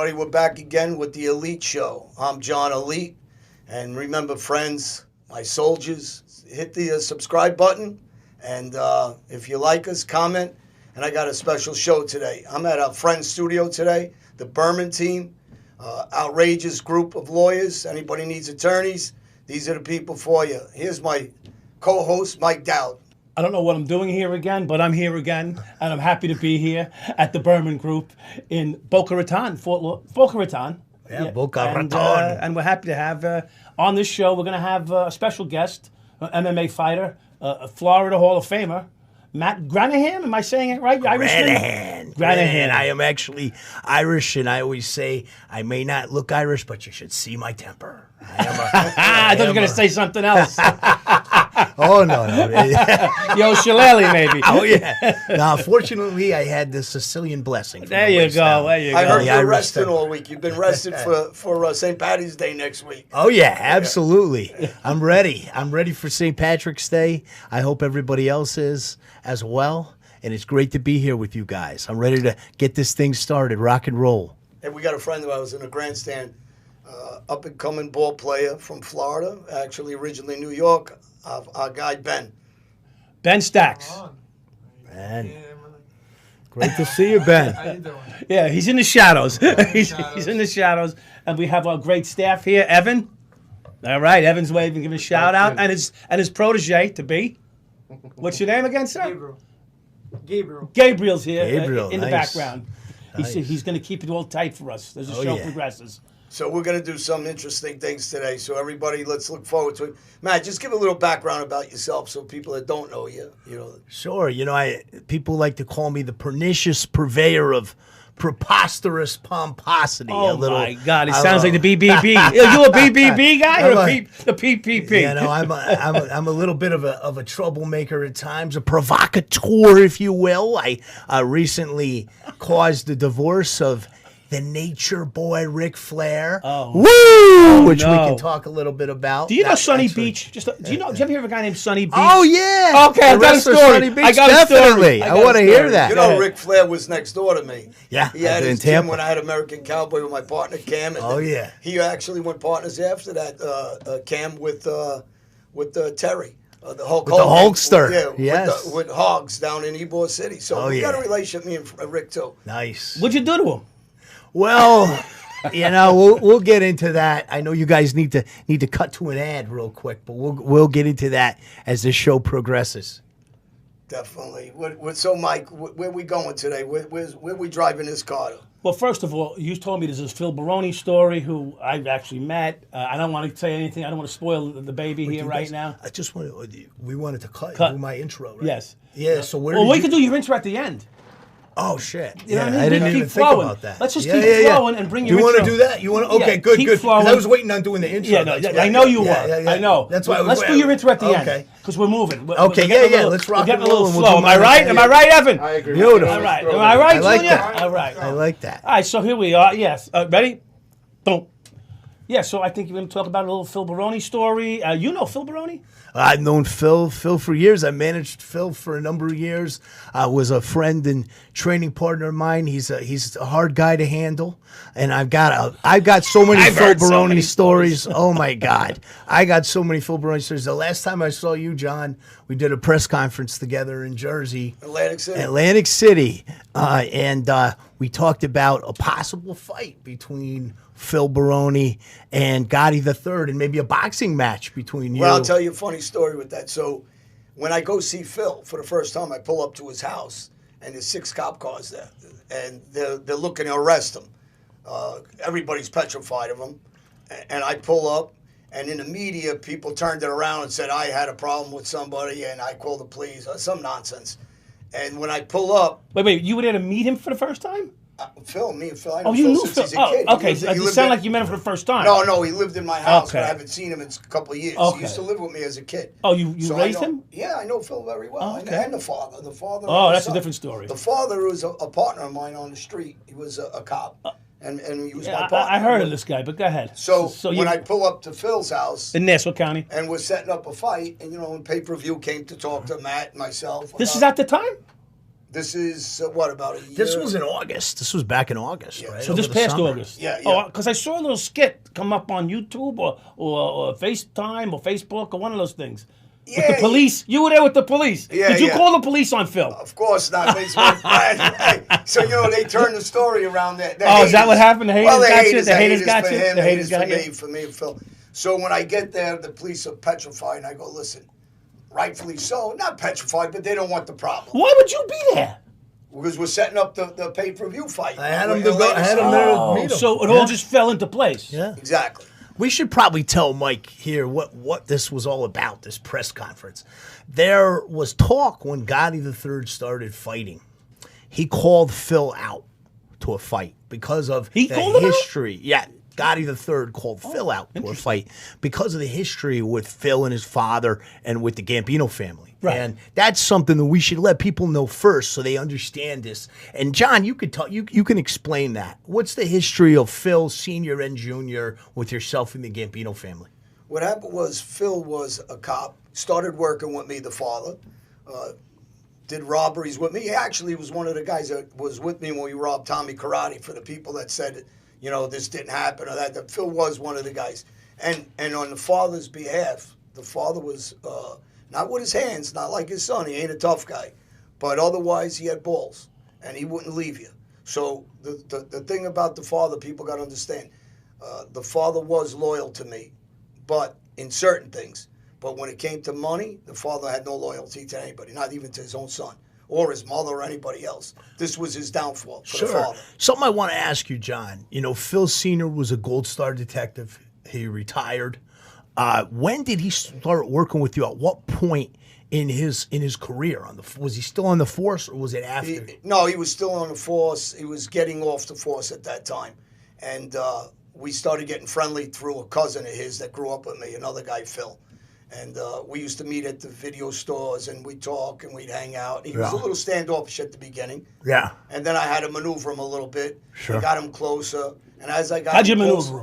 everybody. We're back again with the Elite Show. I'm John Elite. And remember, friends, my soldiers, hit the subscribe button. And if you like us, comment. And I got a special show today. I'm at our friend's studio today, the Berman team. Outrageous group of lawyers. Anybody needs attorneys, these are the people for you. Here's my co-host, Mike Dowd. I don't know what I'm doing here again, but I'm here again, and I'm happy to be here at the Berman Group in Boca Raton, Boca Raton. Yeah, Boca Raton. And we're happy to have, on this show, we're going to have a special guest, MMA fighter, a Florida Hall of Famer, Matt Granahan. Am I saying it right? Granahan. I am actually Irish, and I always say I may not look Irish, but you should see my temper. I thought you were going to say something else. Oh, no. Yo, Shillelagh, maybe. Oh, yeah. Now, fortunately, I had the Sicilian blessing. There you go. I heard you're resting all week. You've been rested for St. Patty's Day next week. Oh, yeah, absolutely. I'm ready. I'm ready for St. Patrick's Day. I hope everybody else is as well. And it's great to be here with you guys. I'm ready to get this thing started, rock and roll. And we got a friend of ours in the grandstand, up-and-coming ball player from Florida, actually originally New York, our guy Ben. Ben Stacks. Ben. Great to see you, Ben. How you doing? Yeah, he's in the shadows. He's in the shadows. And we have our great staff here. Evan. All right, Evan's waving, giving a shout out. And his protege to be. What's your name again, sir? Gabriel. Gabriel's here in the nice. background. Nice. He's going to keep it all tight for us as the show progresses. So we're going to do some interesting things today. So everybody, let's look forward to it. Matt, just give a little background about yourself so people that don't know you, Sure. People like to call me the pernicious purveyor of preposterous pomposity. Oh, my God. It sounds like the BBB. Are you a BBB guy or the PPP? I'm a little bit of a troublemaker at times, a provocateur, if you will. I recently caused the divorce of the nature boy Ric Flair. Which we can talk a little bit about. Do you know Sunny Beach? Do you ever hear of a guy named Sunny Beach? Oh, yeah. Okay, I got a story. Sunny Beach, definitely. I want to hear that. Ric Flair was next door to me. Yeah. He had his gym when I had American Cowboy with my partner, Cam. And he actually went partners after that, Cam, with Terry. The Hulkster. Yes. With Hogs down in Ybor City. So we got a relationship, me and Rick, too. Nice. What'd you do to him? Well, we'll get into that. I know you guys need to cut to an ad real quick, but we'll get into that as this show progresses. Definitely. So, Mike, where we going today? Where we driving this car to? Well, first of all, you told me there's this Phil Baroni story who I've actually met. I don't want to say anything. I don't want to spoil the baby here right now. I just we wanted to cut do my intro, right? Yes. Yeah. So we could do your intro at the end. Oh, shit. You know what I mean? I didn't even think about that. Let's just keep flowing and bring your intro. Do you want to do that? You want to? Okay, good. Flowing. I was waiting on doing the intro. Yeah, no, I know you were. I know. That's why. Let's do your intro at the end. Because we're moving. Okay, let's rock and roll. Am I right? Am I right, Evan? I agree. Beautiful. All right. Am I right, I like Junior? that. All right. I like that. All right, so here we are. Yes. Ready? Boom. Yeah, so I think you're going to talk about a little Phil Baroni story. You know Phil Baroni? I've known Phil for years. I managed Phil for a number of years. Was a friend and training partner of mine. He's a hard guy to handle, and I've got so many Phil Baroni stories. Oh my God, I got so many Phil Baroni stories. The last time I saw you, John, we did a press conference together in Jersey, Atlantic City, and we talked about a possible fight between Phil Baroni and Gotti III, and maybe a boxing match between you. Well, I'll tell you a funny story with that. So when I go see Phil for the first time, I pull up to his house, and there's 6 cop cars there, and they're looking to arrest him. Everybody's petrified of him, and I pull up, and in the media, people turned it around and said I had a problem with somebody, and I called the police, some nonsense. And when I pull up... Wait, you were there to meet him for the first time? Phil, me and Phil. I know Phil knew since Phil. He's a kid. Okay. It sounded like you met him for the first time. No, he lived in my house, Okay. but I haven't seen him in a couple of years. Okay. He used to live with me as a kid. Oh, you raised him? Yeah, I know Phil very well. Oh, okay. And the father. Oh, that's a different story. The father was a partner of mine on the street. He was a cop, and he was my partner. I heard of this guy, but go ahead. So when I pull up to Phil's house... In Nassau County. And we're setting up a fight, and, when pay-per-view came to talk to Matt and myself. This is at the time? This is, what, about a year? This was in August. This was back in August, Yeah. right? So Over this the past summer. August. Yeah, Oh, yeah. because I saw a little skit come up on YouTube or FaceTime or Facebook or one of those things. With Yeah, the police. You were there with the police. Yeah, Did you yeah. call the police on Phil? Of course not. They sort of- Hey, so, they turned the story around there. Oh, is that what happened? The haters Well, got you? The haters got for you? him, The the haters haters for got you? me, for me and Phil. So when I get there, the police are petrified, and I go, listen, rightfully so. Not petrified, but they don't want the problem. Why would you be there? Because we're setting up the pay-per-view fight. I had him We're to go. I had him Atlantic there. City. to meet him. So it Yeah. all just fell into place. Yeah. Exactly. We should probably tell Mike here what this was all about, this press conference. There was talk when Gotti III started fighting. He called Phil out to a fight because of He the called him out? history. Yeah, Gotti III called Phil out to a fight because of the history with Phil and his father and with the Gambino family. Right. And that's something that we should let people know first so they understand this. And John, you could talk. You can explain that. What's the history of Phil Sr. and Jr. with yourself and the Gambino family? What happened was Phil was a cop, started working with me, the father, did robberies with me. He actually was one of the guys that was with me when we robbed Tommy Karate, for the people that said, this didn't happen or that Phil was one of the guys. And on the father's behalf, the father was not with his hands, not like his son. He ain't a tough guy. But otherwise, he had balls, and he wouldn't leave you. So the thing about the father, people got to understand, the father was loyal to me, but in certain things. But when it came to money, the father had no loyalty to anybody, not even to his own son or his mother or anybody else. This was his downfall for the father. Something I want to ask you, John. Phil Sr. was a Gold Star detective. He retired. When did he start working with you? At what point in his career? Was he still on the force, or was it after? No, he was still on the force. He was getting off the force at that time. And we started getting friendly through a cousin of his that grew up with me, another guy, Phil. And we used to meet at the video stores, and we'd talk, and we'd hang out. He was a little standoffish at the beginning. Yeah. And then I had to maneuver him a little bit. Sure. I got him closer. And as I got How'd you him closer,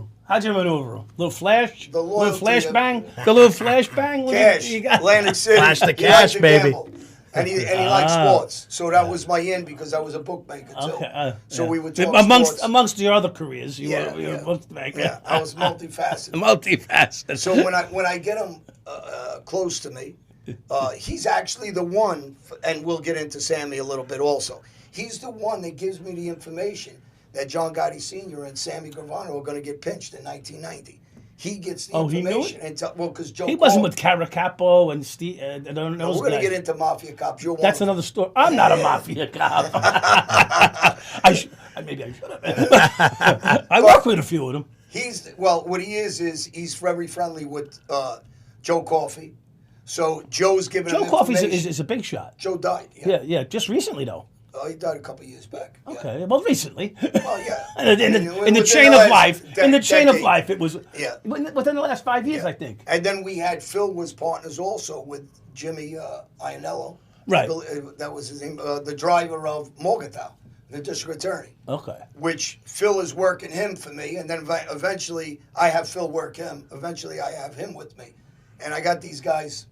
maneuver him? Little flash? The Little loyalty flash of- bang? The little flash bang? cash, You got- Atlantic City. Flash the He cash, liked to baby. gamble. And he liked sports. So that was my in, because I was a bookmaker, too. Okay, So yeah. we would talk sports. Amongst your other careers, you Yeah, were yeah. a bookmaker. Yeah, I was multifaceted. Multifaceted. So when I get him close to me, he's actually the one, and we'll get into Sammy a little bit also. He's the one that gives me the information that John Gotti Sr. and Sammy Gravano are going to get pinched in 1990. He gets the He knew information. it? Because Joe He wasn't Cole- with Caracapo and Steve. Those We're going to guys. get into Mafia cops. You're one That's of them. another story. I'm not a mafia cop. Maybe I should have. I work with a few of them. What he is he's very friendly with Joe Coffey. So Joe's giving him Joe Coffey information. is a big shot. Joe died. Yeah. Just recently though. He died a couple of years back. Yeah. Okay. Well, recently. Well, yeah. In the Within chain the of last life. In the chain of decade. life, it was. Yeah. Within the last 5 years, Yeah. I think. And then we had Phil was partners also with Jimmy Iannello. Right. That was his name. The driver of Morgenthau, the district attorney. Okay. Which Phil is working him for me, and then eventually I have Phil work him. Eventually I have him with me, and I got these guys,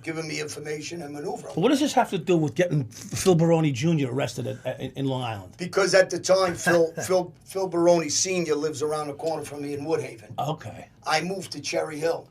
giving me information and maneuvering. What does this have to do with getting Phil Baroni Jr. arrested in Long Island? Because at the time, Phil Baroni Sr. lives around the corner from me in Woodhaven. Okay. I moved to Cherry Hill.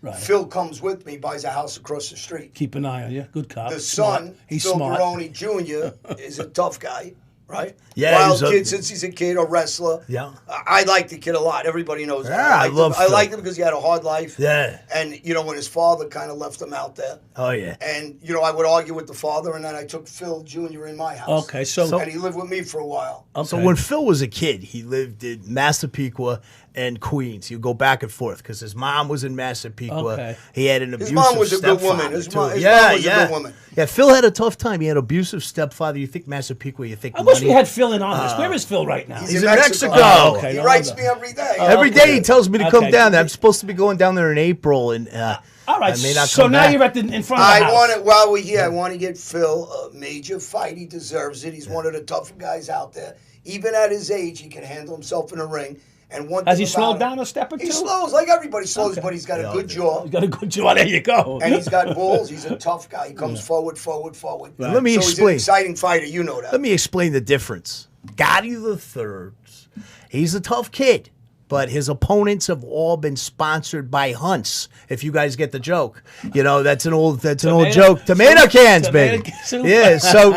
Right. Phil comes with me, buys a house across the street. Keep an eye on you. Good cop. The Smart. son, He's Phil smart. Baroni Jr., is a tough guy, right? Yeah, Wild he's a- kid since he's a kid, a wrestler. Yeah. I like the kid a lot. Everybody knows that. Yeah, I love I Phil. liked him because he had a hard life. Yeah. And, when his father kind of left him out there. Oh, yeah. And, I would argue with the father, and then I took Phil Jr. in my house. Okay, so And he lived with me for a while. So Okay. when Phil was a kid, he lived in Massapequa and Queens. He would go back and forth because his mom was in Massapequa. Okay. He had an abusive mom was a good stepfather, woman. His too. mom was yeah. a good woman. Yeah, Phil had a tough time. He had abusive stepfather. You think Massapequa, you think I wish money. we had Phil in on this. Where is Phil right now? He's in Mexico. Oh, okay. He No writes wonder. me every day. Every day he tells me to come Okay. down there. I'm supposed to be going down there in April, and All right. I may not So come now back. you're in front of the house. While we're here, I want to get Phil a major fight. He deserves it. He's one of the tougher guys out there. Even at his age, he can handle himself in a ring. And one Has thing he slowed about down him, a step or two? he slows like everybody slows, but he's got a good jaw. He's got a good jaw. There you go. And he's got balls. He's a tough guy. He comes forward. Right. Let me so explain. He's an exciting fighter. You know that. Let me explain the difference. Gotti the Third, he's a tough kid, but his opponents have all been sponsored by Hunts. If you guys get the joke, you know that's an old joke. Tomato cans, baby. Yeah. So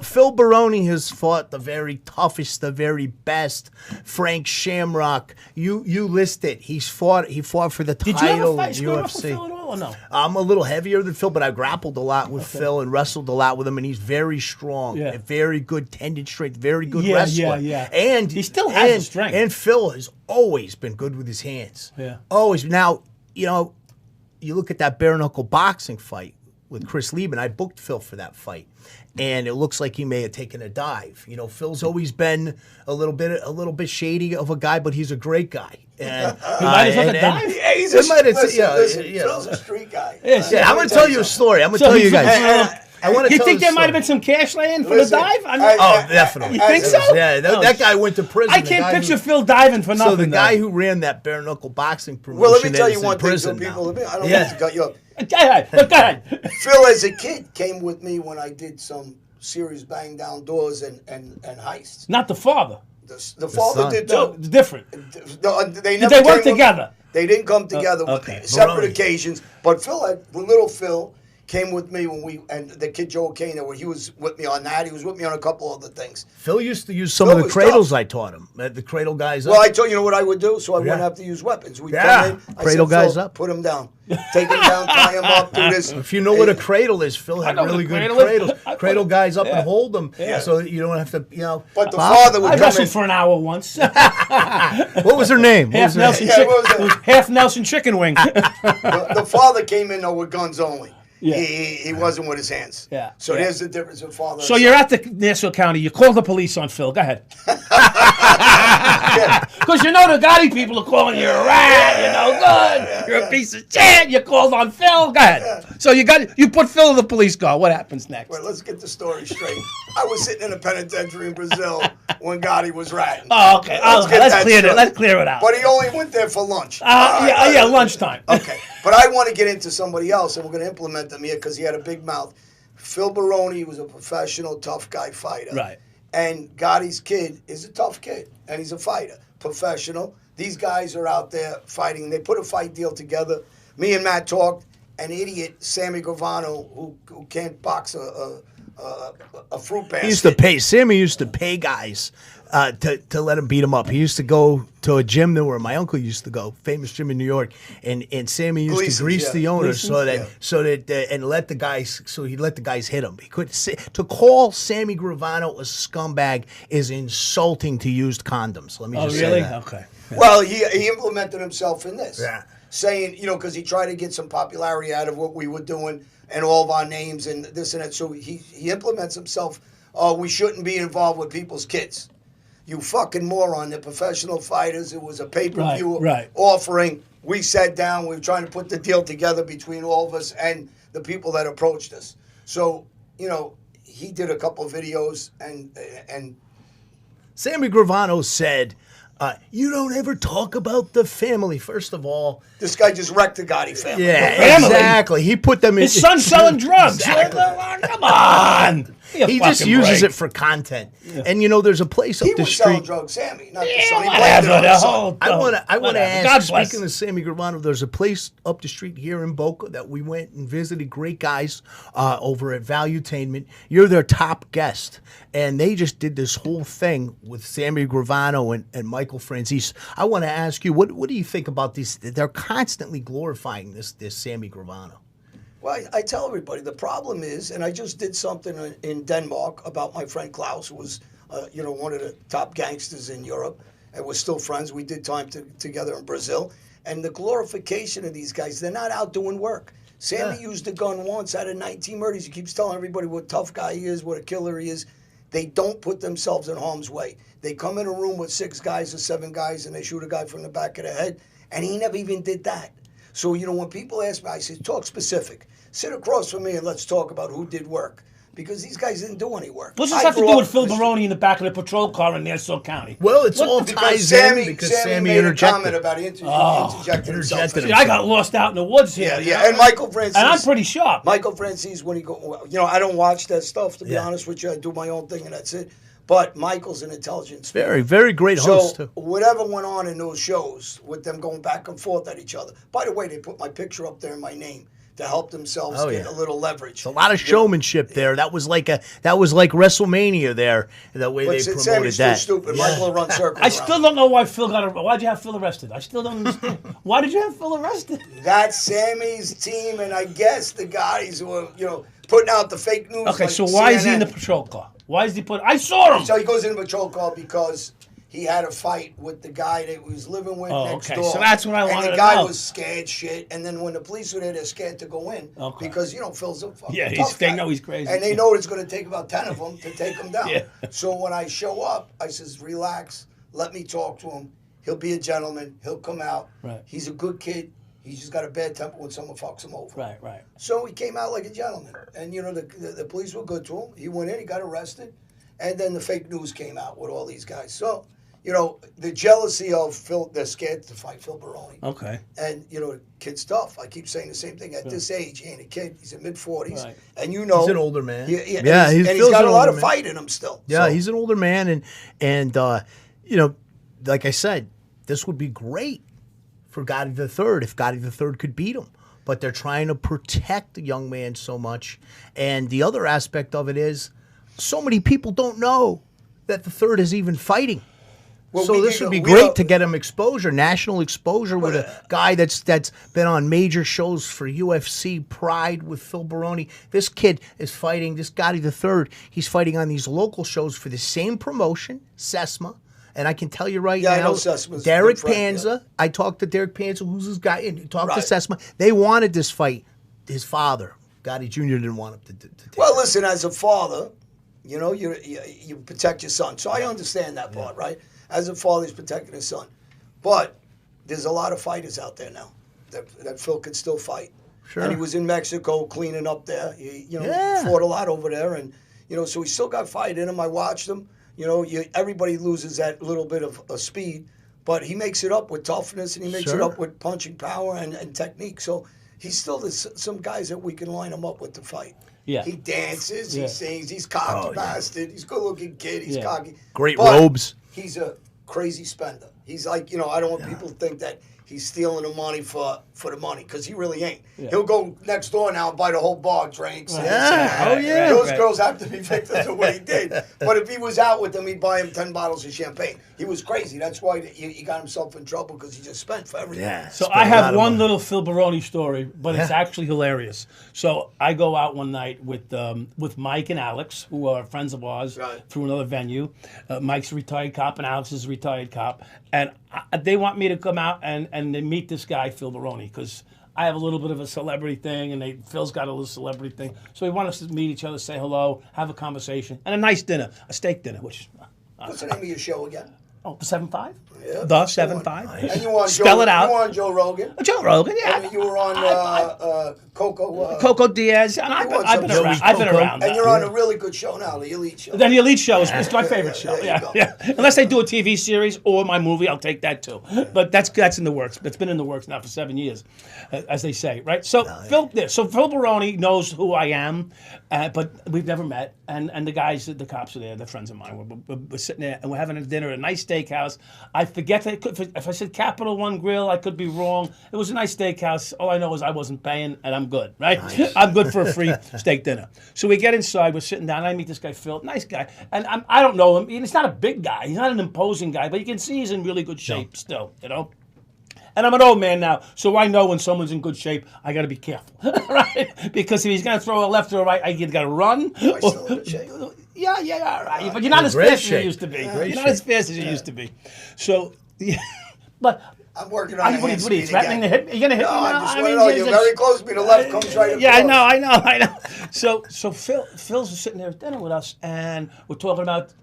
Phil Baroni has fought the very toughest, the very best. Frank Shamrock. You list it. He fought for the Did title you ever in fight square off UFC. with Phil at all or no? I'm a little heavier than Phil, but I grappled a lot with Phil and wrestled a lot with him, and he's very strong, Yeah. very good tendon strength, very good Yeah, wrestler. yeah. And He still has the strength. And Phil has always been good with his hands. Yeah. Always. Now, you look at that bare knuckle boxing fight with Chris Lieben. I booked Phil for that fight, and it looks like he may have taken a dive. Phil's always been a little bit shady of a guy, but he's a great guy. And, He might have took a dive? Yeah, he's It might have- listen, yeah. Phil's a street guy. I'm going to tell you a story. I'm going to So tell you he's- guys. I want to You tell think the there might have story. been some cash laying for Listen, the dive? Definitely. You think so? Yeah, that guy went to prison. I The can't guy picture who- Phil diving for nothing. So the guy though. who ran that bare knuckle boxing promotion Well, let me tell is you in one thing, so prison people. now. I don't Yeah. want to cut you up. Go ahead. Go ahead. Phil, as a kid, came with me when I did some serious bang down doors and heists. Not the father. The father son. did No, too. it's different. They Did never they work came with- together? They didn't come together with okay. me. Separate Baroni. occasions. But little Phil came with me and the kid Joe Kane, he was with me on that. He was with me on a couple other things. Phil used to use some Phil of the was cradles tough. I taught him. The cradle guys. Well, I told you know what I would do, so I wouldn't Yeah. have to use weapons. We'd Yeah. come in, I Cradle said, guys Phil, up. put him down. Take him down, tie him up, do this. If you know what a cradle is, Phil had know what really a good cradle is. cradles. I put Cradle it- guys up yeah. and hold them, Yeah. so you don't have to. But the Bob? father would I come in. wrestled for an hour once. What was her name? What half was her Nelson, name? Yeah, what was that? half Nelson chicken wing. The father came in though with guns only. Yeah. He wasn't with his hands. Yeah. So Yeah. there's the difference of father. So and you're son. at the Nassau County. You call the police on Phil. Go ahead. Because you know the Gotti people are calling you a rat. You're no good. You're a piece of shit. You called on Phil. Go ahead. So you put Phil in the police car. What happens next? Wait, let's get the story straight. I was sitting in a penitentiary in Brazil when Gotti was ratting. Oh, okay. get Let's that clear it. straight. Let's clear it out. But he only went there for lunch. All right, Yeah, lunchtime. Okay, but I want to get into somebody else, and we're going to implement them here because he had a big mouth. Phil Baroni was a professional, tough guy fighter. Right. And Gotti's kid is a tough kid, and he's a fighter, professional. These guys are out there fighting. They put a fight deal together. Me and Matt talked. An idiot, Sammy Gravano, who can't box a fruit basket. Sammy used to pay guys to let him beat him up. He used to go to a gym there where my uncle used to go, famous gym in New York, and Sammy used Gleason's, to grease yeah. the owner and let the guys hit him. He could to call Sammy Gravano a scumbag is insulting to used condoms. Let me Oh, just really? say that. Okay. Well, he implemented himself in this. Yeah. Saying, because he tried to get some popularity out of what we were doing and all of our names and this and that. So he implements himself. Oh, we shouldn't be involved with people's kids. You fucking moron. They're professional fighters. It was a pay-per-view Right. offering. We sat down. We were trying to put the deal together between all of us and the people that approached us. So, he did a couple of videos and Sammy Gravano said, you don't ever talk about the family. First of all, this guy just wrecked the Gotti family. yeah, family? exactly. He put them in. His son's selling drugs. Exactly. Come on. He just uses it for content. Yeah. And there's a place up He the was selling street. drugs, Sammy, not the son. He blamed Whatever. it on The the son. whole, I want to whatever. ask. God bless. Speaking of Sammy Gravano, there's a place up the street here in Boca that we went and visited. Great guys over at Valuetainment. You're their top guest, and they just did this whole thing with Sammy Gravano and Michael Franzese. I want to ask you, what do you think about these? They're constantly glorifying this Sammy Gravano. Well, I tell everybody the problem is, and I just did something in Denmark about my friend Klaus, who was, one of the top gangsters in Europe, and we're still friends. We did time together in Brazil, and the glorification of these guys, they're not out doing work. Sammy used a gun once out of 19 murders. He keeps telling everybody what a tough guy he is, what a killer he is. They don't put themselves in harm's way. They come in a room with 6 guys or 7 guys, and they shoot a guy from the back of the head, and he never even did that. So, when people ask me, I say, talk specific. Sit across from me and let's talk about who did work. because these guys didn't do any work. What's this I have to grew do up with Phil in the- Baroni in the back of the patrol car in Nassau County? Well, it's all Because ties Sammy, in because Sammy Sammy made a comment interjected. about interjecting himself. Interjected See, I got lost out in the woods here. Yeah, you yeah. know? And Michael Francis. And I'm pretty sharp. Michael Francis, when he go, I don't watch that stuff, to be Yeah. honest with you. I do my own thing and that's it. But Michael's an intelligent speaker. Very, very great host, So too. whatever went on in those shows with them going back and forth at each other. By the way, they put my picture up there and my name to help themselves Oh, get yeah. a little leverage. A lot of showmanship there. That was like WrestleMania there. The way they promoted Sammy's that. too stupid. Yeah. Michael will run circles I still around. don't know why Phil why'd you have Phil arrested? I still don't understand. Why did you have Phil arrested? That's Sammy's team, and I guess the guys who are, putting out the fake news. Okay, like so why is he in the CNN. patrol car? Why is he put? I saw him. So he goes in the patrol car because he had a fight with the guy that he was living with Oh, next okay. door. So that's what I wanted And to the guy know. was scared shit. And then when the police were there, they're scared to go in Okay. because Phil's a fucking Yeah, tough they guy. know he's crazy. And they know it's going to take about 10 of them to take him down. Yeah. So when I show up, I says, relax, let me talk to him. He'll be a gentleman. He'll come out. Right. He's a good kid. He's just got a bad temper when someone fucks him over. Right, right. So he came out like a gentleman. And, the police were good to him. He went in, he got arrested. And then the fake news came out with all these guys. So, the jealousy of Phil, they're scared to fight Phil Baroni. Okay. And, kid's tough. I keep saying the same thing. At this age, he ain't a kid. He's in mid-40s. Right. And He's an older man. Yeah, he's and he's Phil's got an a lot older of man. fight in him still. Yeah, So, he's an older man, and like I said, this would be great for Gotti the Third if Gotti the Third could beat him. But they're trying to protect the young man so much, and the other aspect of it is, so many people don't know that the Third is even fighting. Well, So this would be great to get him exposure, national exposure with a guy that's been on major shows for UFC Pride with Phil Baroni. This kid is fighting, this Gotti the Third, he's fighting on these local shows for the same promotion, Sesma. And I can tell you right Yeah, I now, know Sesma's a Derek good friend, Panza, I talked to Derek Panza, who's this guy, and talked Right. to Sesma. They wanted this fight. His father, Gotti Jr., didn't want him to take Well, it. listen, as a father, you protect your son. So I understand that part, right? As a father, he's protecting his son. But there's a lot of fighters out there now that Phil could still fight. Sure. And he was in Mexico cleaning up there. He Yeah. fought a lot over there. And, so he still got fight in him. I watched him. Everybody loses that little bit of speed. But he makes it up with toughness, and he makes it Sure. up with punching power and technique. So he's still some guys that we can line him up with to fight. Yeah. He dances, Yeah. he sings, he's cocky Oh, yeah. bastard, he's a good-looking kid, he's Yeah. cocky. Great But robes. He's a crazy spender. He's like, I don't want people to think that he's stealing the money for the money, because he really ain't. Yeah. He'll go next door now and buy the whole bar drinks. and Yeah. this and that. Oh, yeah. Those Right. girls have to be victims of what he did. But if he was out with them, he'd buy him 10 bottles of champagne. He was crazy. That's why he got himself in trouble, because he just spent for everything. Yeah. So spent I a lot have of one money. little Phil Baroni story, but it's Yeah. actually hilarious. So I go out one night with Mike and Alex, who are friends of ours, Right. through another venue. Mike's a retired cop and Alex is a retired cop, and they want me to come out and they meet this guy Phil Baroni, because I have a little bit of a celebrity thing, and Phil's got a little celebrity thing. So we want us to meet each other, say hello, have a conversation, and a nice dinner, a steak dinner, which. What's the name of your show again? Oh, the 7-5? Yeah, The that's 7-5? And you were on Spell Joe, it out. You were on Joe Rogan. Joe Rogan, yeah. And you were on Coco. Coco Diaz, and I've been Joey around. I've been Coco. around. And you're on a really good show now, the Elite Show. Then the Elite Show is my favorite show. there you Yeah, go. yeah. Unless they do a TV series or my movie, I'll take that too. But that's in the works. It's been in the works now for 7 years, as they say, right? So Phil Baroni knows who I am, but we've never met. And the guys, the cops are there. They're friends of mine. We're sitting there and we're having a dinner at a nice steakhouse. I forget if I said Capital One Grill, I could be wrong. It was a nice steakhouse. All I know is I wasn't paying, and I'm good, right? Nice. I'm good for a free steak dinner. So we get inside. We're sitting down. I meet this guy Phil, nice guy, and I don't know him. He's not a big guy. He's not an imposing guy, but you can see he's in really good shape still, And I'm an old man now, so I know when someone's in good shape, I got to be careful, right? Because if he's going to throw a left or a right, I either got to run. I still in good shape. Yeah, all right. But you're not as great fast as you shape. used to be. Great You're not shape. as fast as you used to be. So, yeah. But I'm working what on are a you hand threatening speed to again. hit me? You're going to hit No, me I now? just I want to mean, know, you're Jesus. very close to me. The left comes right up Yeah, I close. know. So Phil's sitting there at dinner with us, and we're talking about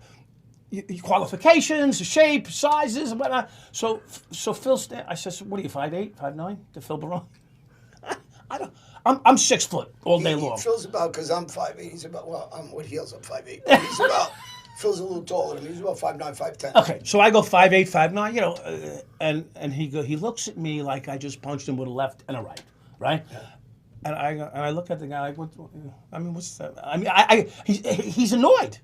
qualifications, shape, sizes, and whatnot. So Phil, I said, "What are you, 5'8", 5'9"? To Phil Baroni. I'm 6 foot all day long. Phil's about, because I'm 5'8", he's about, well, I'm with heels, I'm 5'8". He's about, Phil's a little taller than me. He's about 5'9", 5'10". Okay, so I go 5'8", 5'9", you know, and he looks at me like I just punched him with a left and a right? Yeah. And I look at the guy like, what's that? I mean, he's annoyed,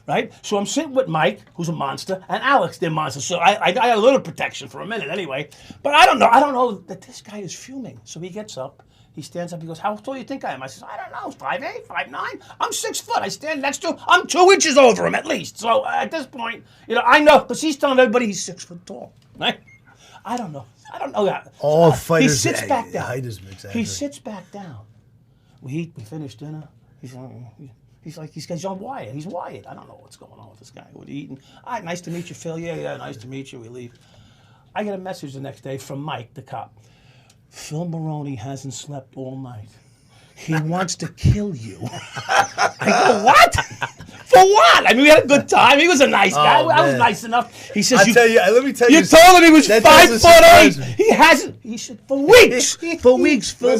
right? So I'm sitting with Mike, who's a monster, and Alex, they're monsters. So I got a little protection for a minute anyway. But I don't know that this guy is fuming. So he gets up. He stands up. He goes, "How tall do you think I am?" I says, "I don't know, 5'8", 5'9". I'm 6 foot. I stand next to him. I'm 2 inches over him at least. So at this point, you know, I know because he's telling everybody he's 6 foot tall. Right? I don't know that. All fighters. He sits back down. Height is exaggerated. He sits back down. We eat. We finish dinner. He's like he's wired. He's wired. I don't know what's going on with this guy. We're eating. All right, nice to meet you, Phil. Yeah, nice to meet you. We leave. I get a message the next day from Mike, the cop. Phil Baroni hasn't slept all night. He wants to kill you. I go, what? For what? I mean, we had a good time. He was a nice guy. I was nice enough. He says, let me tell you. You told him he was 5'8". He hasn't. He said, for weeks, Phil, for weeks. For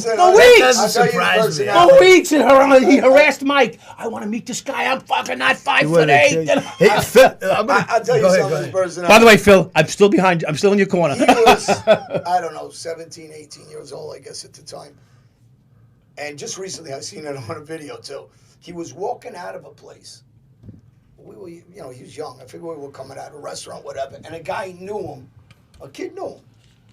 weeks, he harassed Mike. I want to meet this guy. I'm fucking not 5'8". Hey, Phil, I'll tell you something. By the way, Phil, I'm still behind you. I'm still in your corner. He was, I don't know, 17, 18 years old, I guess, at the time. And just recently, I seen it on a video too. He was walking out of a place. We were, he was young. I figured we were coming out of a restaurant, whatever. And a guy knew him. A kid knew him.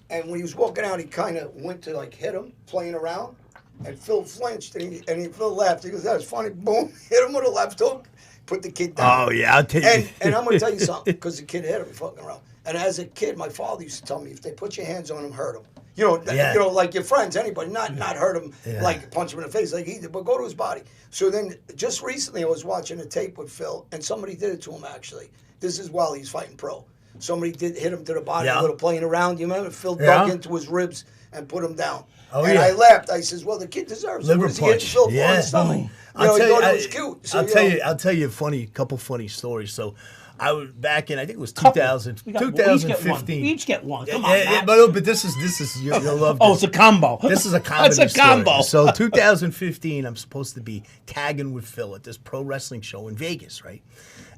And when he was walking out, he kind of went to like hit him, playing around. And Phil flinched, and Phil laughed. He goes, "That was funny." Boom, hit him with a left hook, put the kid down. Oh yeah, I'll tell you. And I'm gonna tell you something, because the kid hit him fucking around. And as a kid, my father used to tell me, if they put your hands on him, hurt him. Like your friends, anybody, not hurt him, like punch him in the face, like he did, but go to his body. So then, just recently, I was watching a tape with Phil, and somebody did it to him, actually. This is while he's fighting pro. Somebody did hit him to the body, a little playing around. You remember? Phil dug into his ribs and put him down. Oh, and I laughed. I says, well, the kid deserves it. Liver punch. Phil on his stomach. He thought it was cute. So, I'll tell you a couple funny stories. So, I was back in, I think it was 2015. We each get one. Come on, Matt. But this is you'll love this. Oh, it's a combo. This is a comedy It's a combo. Story. So 2015, I'm supposed to be tagging with Phil at this pro wrestling show in Vegas, right?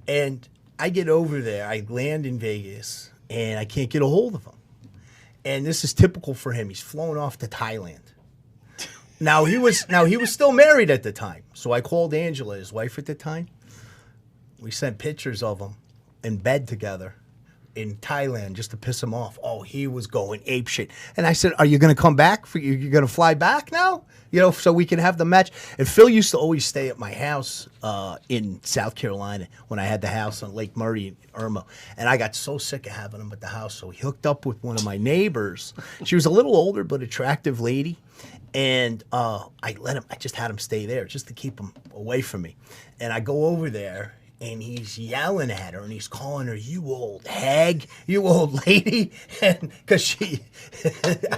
And I get over there, I land in Vegas, and I can't get a hold of him. And this is typical for him. He's flown off to Thailand. Now he was still married at the time. So I called Angela, his wife at the time. We sent pictures of him in bed together in Thailand just to piss him off. Oh, he was going apeshit. And I said, "Are you going to come back? You're going to fly back now? So we can have the match." And Phil used to always stay at my house in South Carolina when I had the house on Lake Murray in Irma. And I got so sick of having him at the house, so he hooked up with one of my neighbors. She was a little older but attractive lady. And I just had him stay there just to keep him away from me. And I go over there, and he's yelling at her, and he's calling her, "You old hag, you old lady," and because she,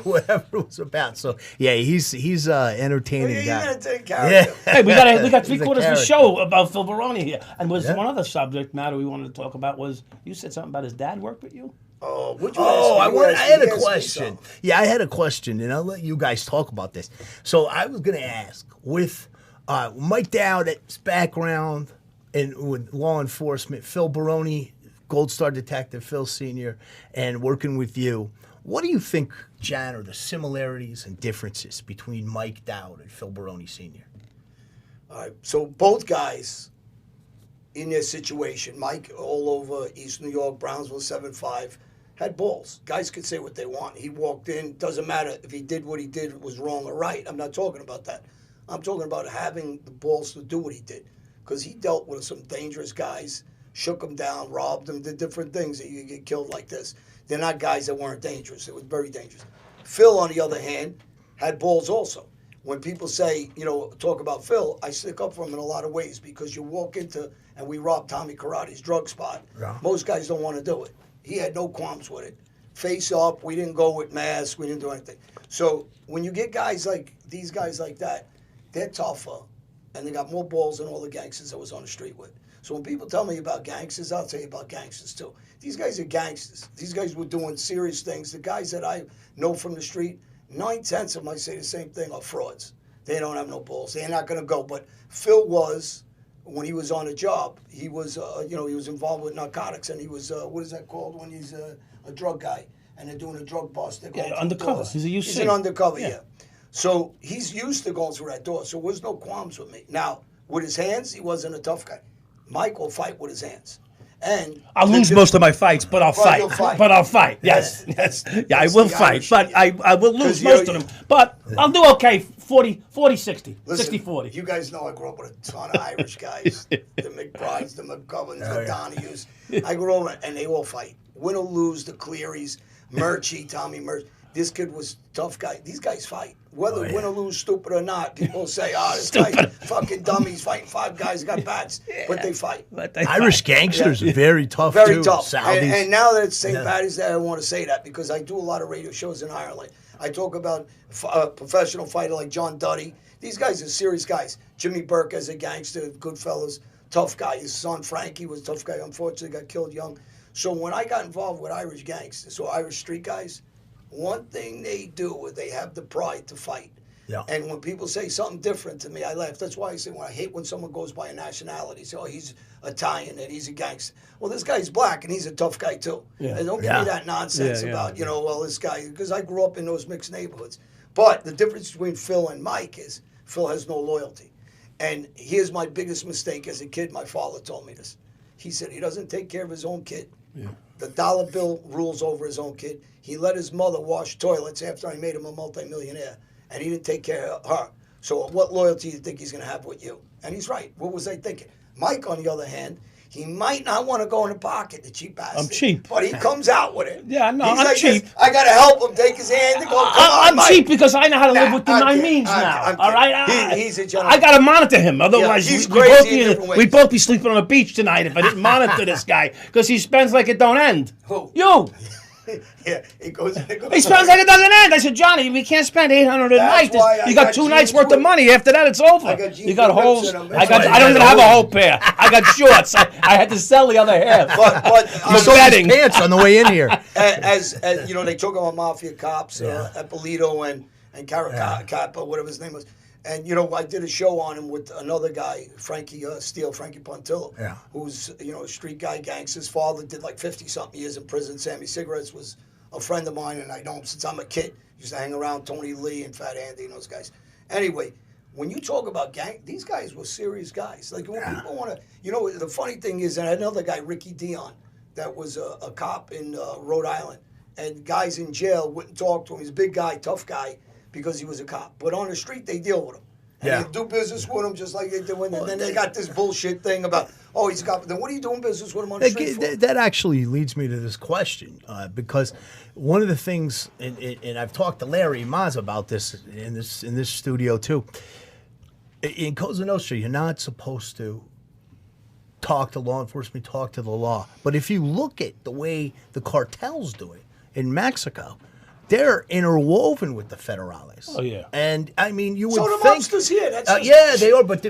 whatever it was about. So yeah, he's entertaining guy. Entertaining character. Hey, we got 3/4 of the show about Phil Baroni here, and was one other subject matter we wanted to talk about was you said something about his dad worked with you. Oh, I had a question. Yeah, I had a question, and I'll let you guys talk about this. So I was going to ask, with Mike Dowd's background and with law enforcement, Phil Baroni, Gold Star Detective, Phil Sr., and working with you, what do you think, Jan, are the similarities and differences between Mike Dowd and Phil Baroni Sr.? All right, so both guys in their situation, Mike all over East New York, Brownsville, 7'5", had balls. Guys could say what they want. He walked in, doesn't matter if he did what he did was wrong or right. I'm not talking about that. I'm talking about having the balls to do what he did. Because he dealt with some dangerous guys, shook them down, robbed them, did different things that you could get killed like this. They're not guys that weren't dangerous. They were very dangerous. Phil, on the other hand, had balls also. When people say, talk about Phil, I stick up for him in a lot of ways because you walk into, and we robbed Tommy Karate's drug spot. Yeah. Most guys don't want to do it. He had no qualms with it. Face up, we didn't go with masks, we didn't do anything. So when you get guys like these guys like that, they're tougher. And they got more balls than all the gangsters I was on the street with. So when people tell me about gangsters, I'll tell you about gangsters too. These guys are gangsters. These guys were doing serious things. The guys that I know from the street, 9/10 of them, I say the same thing, are frauds. They don't have no balls. They're not going to go. But Phil was, when he was on a job, he was, he was involved with narcotics, and he was, what is that called when he's a drug guy, and they're doing a drug bust. They're going undercover. doors. He's a UC. He's an undercover, yeah. So he's used to going through that door, so there was no qualms with me. Now, with his hands, he wasn't a tough guy. Mike will fight with his hands. And I'll lose most of my fights, but I'll fight. you'll fight. But I'll fight. Yes, Yeah, yes. that's Yeah, I will the fight, Irish. but I will lose 'Cause most of them. But I'll do okay. 40, 60, Listen, 60, 40. You guys know I grew up with a ton of Irish guys. The McBrides, the McGoverns, the Donahues. I grew up, and they all fight. Win or lose, the Clearys, Murchie, Tommy Murch. This kid was a tough guy. These guys fight. Whether win or lose, stupid or not, people say, this guy's fucking dumb. He's fighting 5 guys who got bats. But they fight. Irish gangsters are very tough, Very too. tough. Saudis. And now that it's St. Patty's Day, I want to say that because I do a lot of radio shows in Ireland. I talk about a professional fighter like John Duddy. These guys are serious guys. Jimmy Burke as a gangster, Goodfellas, tough guy. His son Frankie was a tough guy. Unfortunately, got killed young. So when I got involved with Irish gangsters, so Irish street guys, one thing they do is they have the pride to fight. Yeah. And when people say something different to me, I laugh. That's why I say I hate when someone goes by a nationality. Say, he's Italian and he's a gangster. Well, this guy's black and he's a tough guy too. Yeah. And don't give me that nonsense Yeah, about, this guy, because I grew up in those mixed neighborhoods. But the difference between Phil and Mike is Phil has no loyalty. And here's my biggest mistake as a kid. My father told me this. He said he doesn't take care of his own kid. Yeah. The dollar bill rules over his own kid. He let his mother wash toilets after I made him a multimillionaire, and he didn't take care of her. So what loyalty do you think he's going to have with you? And he's right. What was I thinking? Mike, on the other hand, he might not want to go in the pocket, the cheap bastard. I'm cheap. But he comes out with it. Yeah, no, He's I'm like cheap. this. I got to help him take his hand and go, come on, I'm Mike. cheap because I know how to live within my means I'm now. kidding. All right, He's a gentleman. I got to monitor him. Otherwise, he's we'd crazy in different ways. we'd both be sleeping on a beach tonight if I didn't monitor this guy because he spends like it don't end. Who? You. Yeah, he goes. He spends like it doesn't end. I said, Johnny, we can't spend $800 a night. why I You got got 2 nights jeans worth of with- money. After that, it's over. I got jeans You got with holes. rips in 'em. I That's why don't even have a whole pair. I got shorts. I had to sell the other half. But He sold his pants on the way in here. as they talk about Mafia cops, Ippolito and Caracappa, whatever his name was. And, I did a show on him with another guy, Frankie Frankie Pontillo, who's, a street guy, gangster. His father did like 50-something years in prison. Sammy Cigarettes was a friend of mine, and I know him since I'm a kid. Used to hang around Tony Lee and Fat Andy and those guys. Anyway, when you talk about gang, these guys were serious guys. Like, when people want to, the funny thing is, and another guy, Ricky Dion, that was a cop in Rhode Island, and guys in jail wouldn't talk to him. He's a big guy, tough guy, because he was a cop. But on the street, they deal with him. And they do business with him just like they do. And then they got this bullshit thing about, he's a cop. Then what are you doing business with him on the street for? That actually leads me to this question, because one of the things, and I've talked to Larry Maz about this in this studio too. In Cosa Nostra, you're not supposed to talk to law enforcement, talk to the law. But if you look at the way the cartels do it in Mexico, they're interwoven with the federales. Oh yeah, and I mean you would So the think. mobsters here, They are, but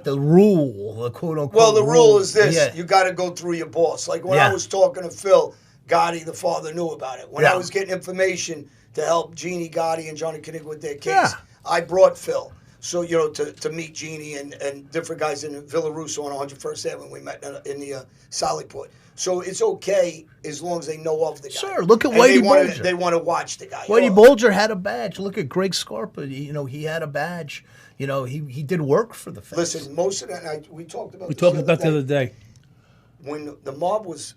the rule, the quote unquote. Well, the rule is this: Yeah. you got to go through your boss. Like when Yeah. I was talking to Phil Gotti, the father knew about it. When I was getting information to help Jeannie Gotti and Johnny Kinnick with their case, I brought Phil. So, to meet Jeannie and different guys in Villa Russo on 101st Avenue when we met in the Sallyport. So it's okay as long as they know of the guy. Sure, look at And Whitey Bulger. They want to watch the guy. Whitey Bulger had a badge. Look at Greg Scarpa. He had a badge. He did work for the feds. Listen, most of that, we talked about the other day. When the mob was,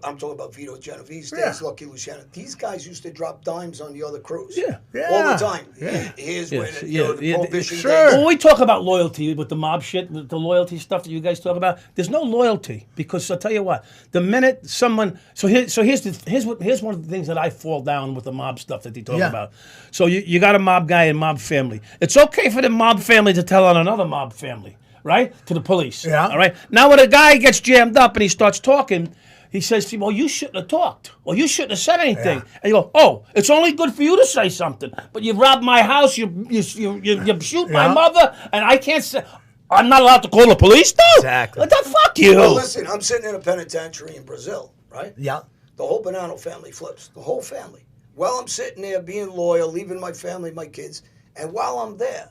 I'm talking about Vito Genovese days, Lucky Luciano. These guys used to drop dimes on the other crews. Yeah. All the time. Yeah. Here's Yes, where the prohibition sure. days. When we talk about loyalty with the mob shit, the loyalty stuff that you guys talk about, there's no loyalty because I'll tell you what, the minute someone, here's one of the things that I fall down with the mob stuff that they talk about. So you got a mob guy and mob family. It's okay for the mob family to tell on another mob family, right? To the police. Yeah. All right. Now when a guy gets jammed up and he starts talking, he says to me, well, you shouldn't have talked. Or you shouldn't have said anything. Yeah. And you go, it's only good for you to say something. But you robbed my house, you shoot my mother, and I can't say, I'm not allowed to call the police, though? Exactly. What the fuck you? Well, listen, I'm sitting in a penitentiary in Brazil, right? Yeah. The whole Bonanno family flips. The whole family. While I'm sitting there being loyal, leaving my family, my kids, and while I'm there,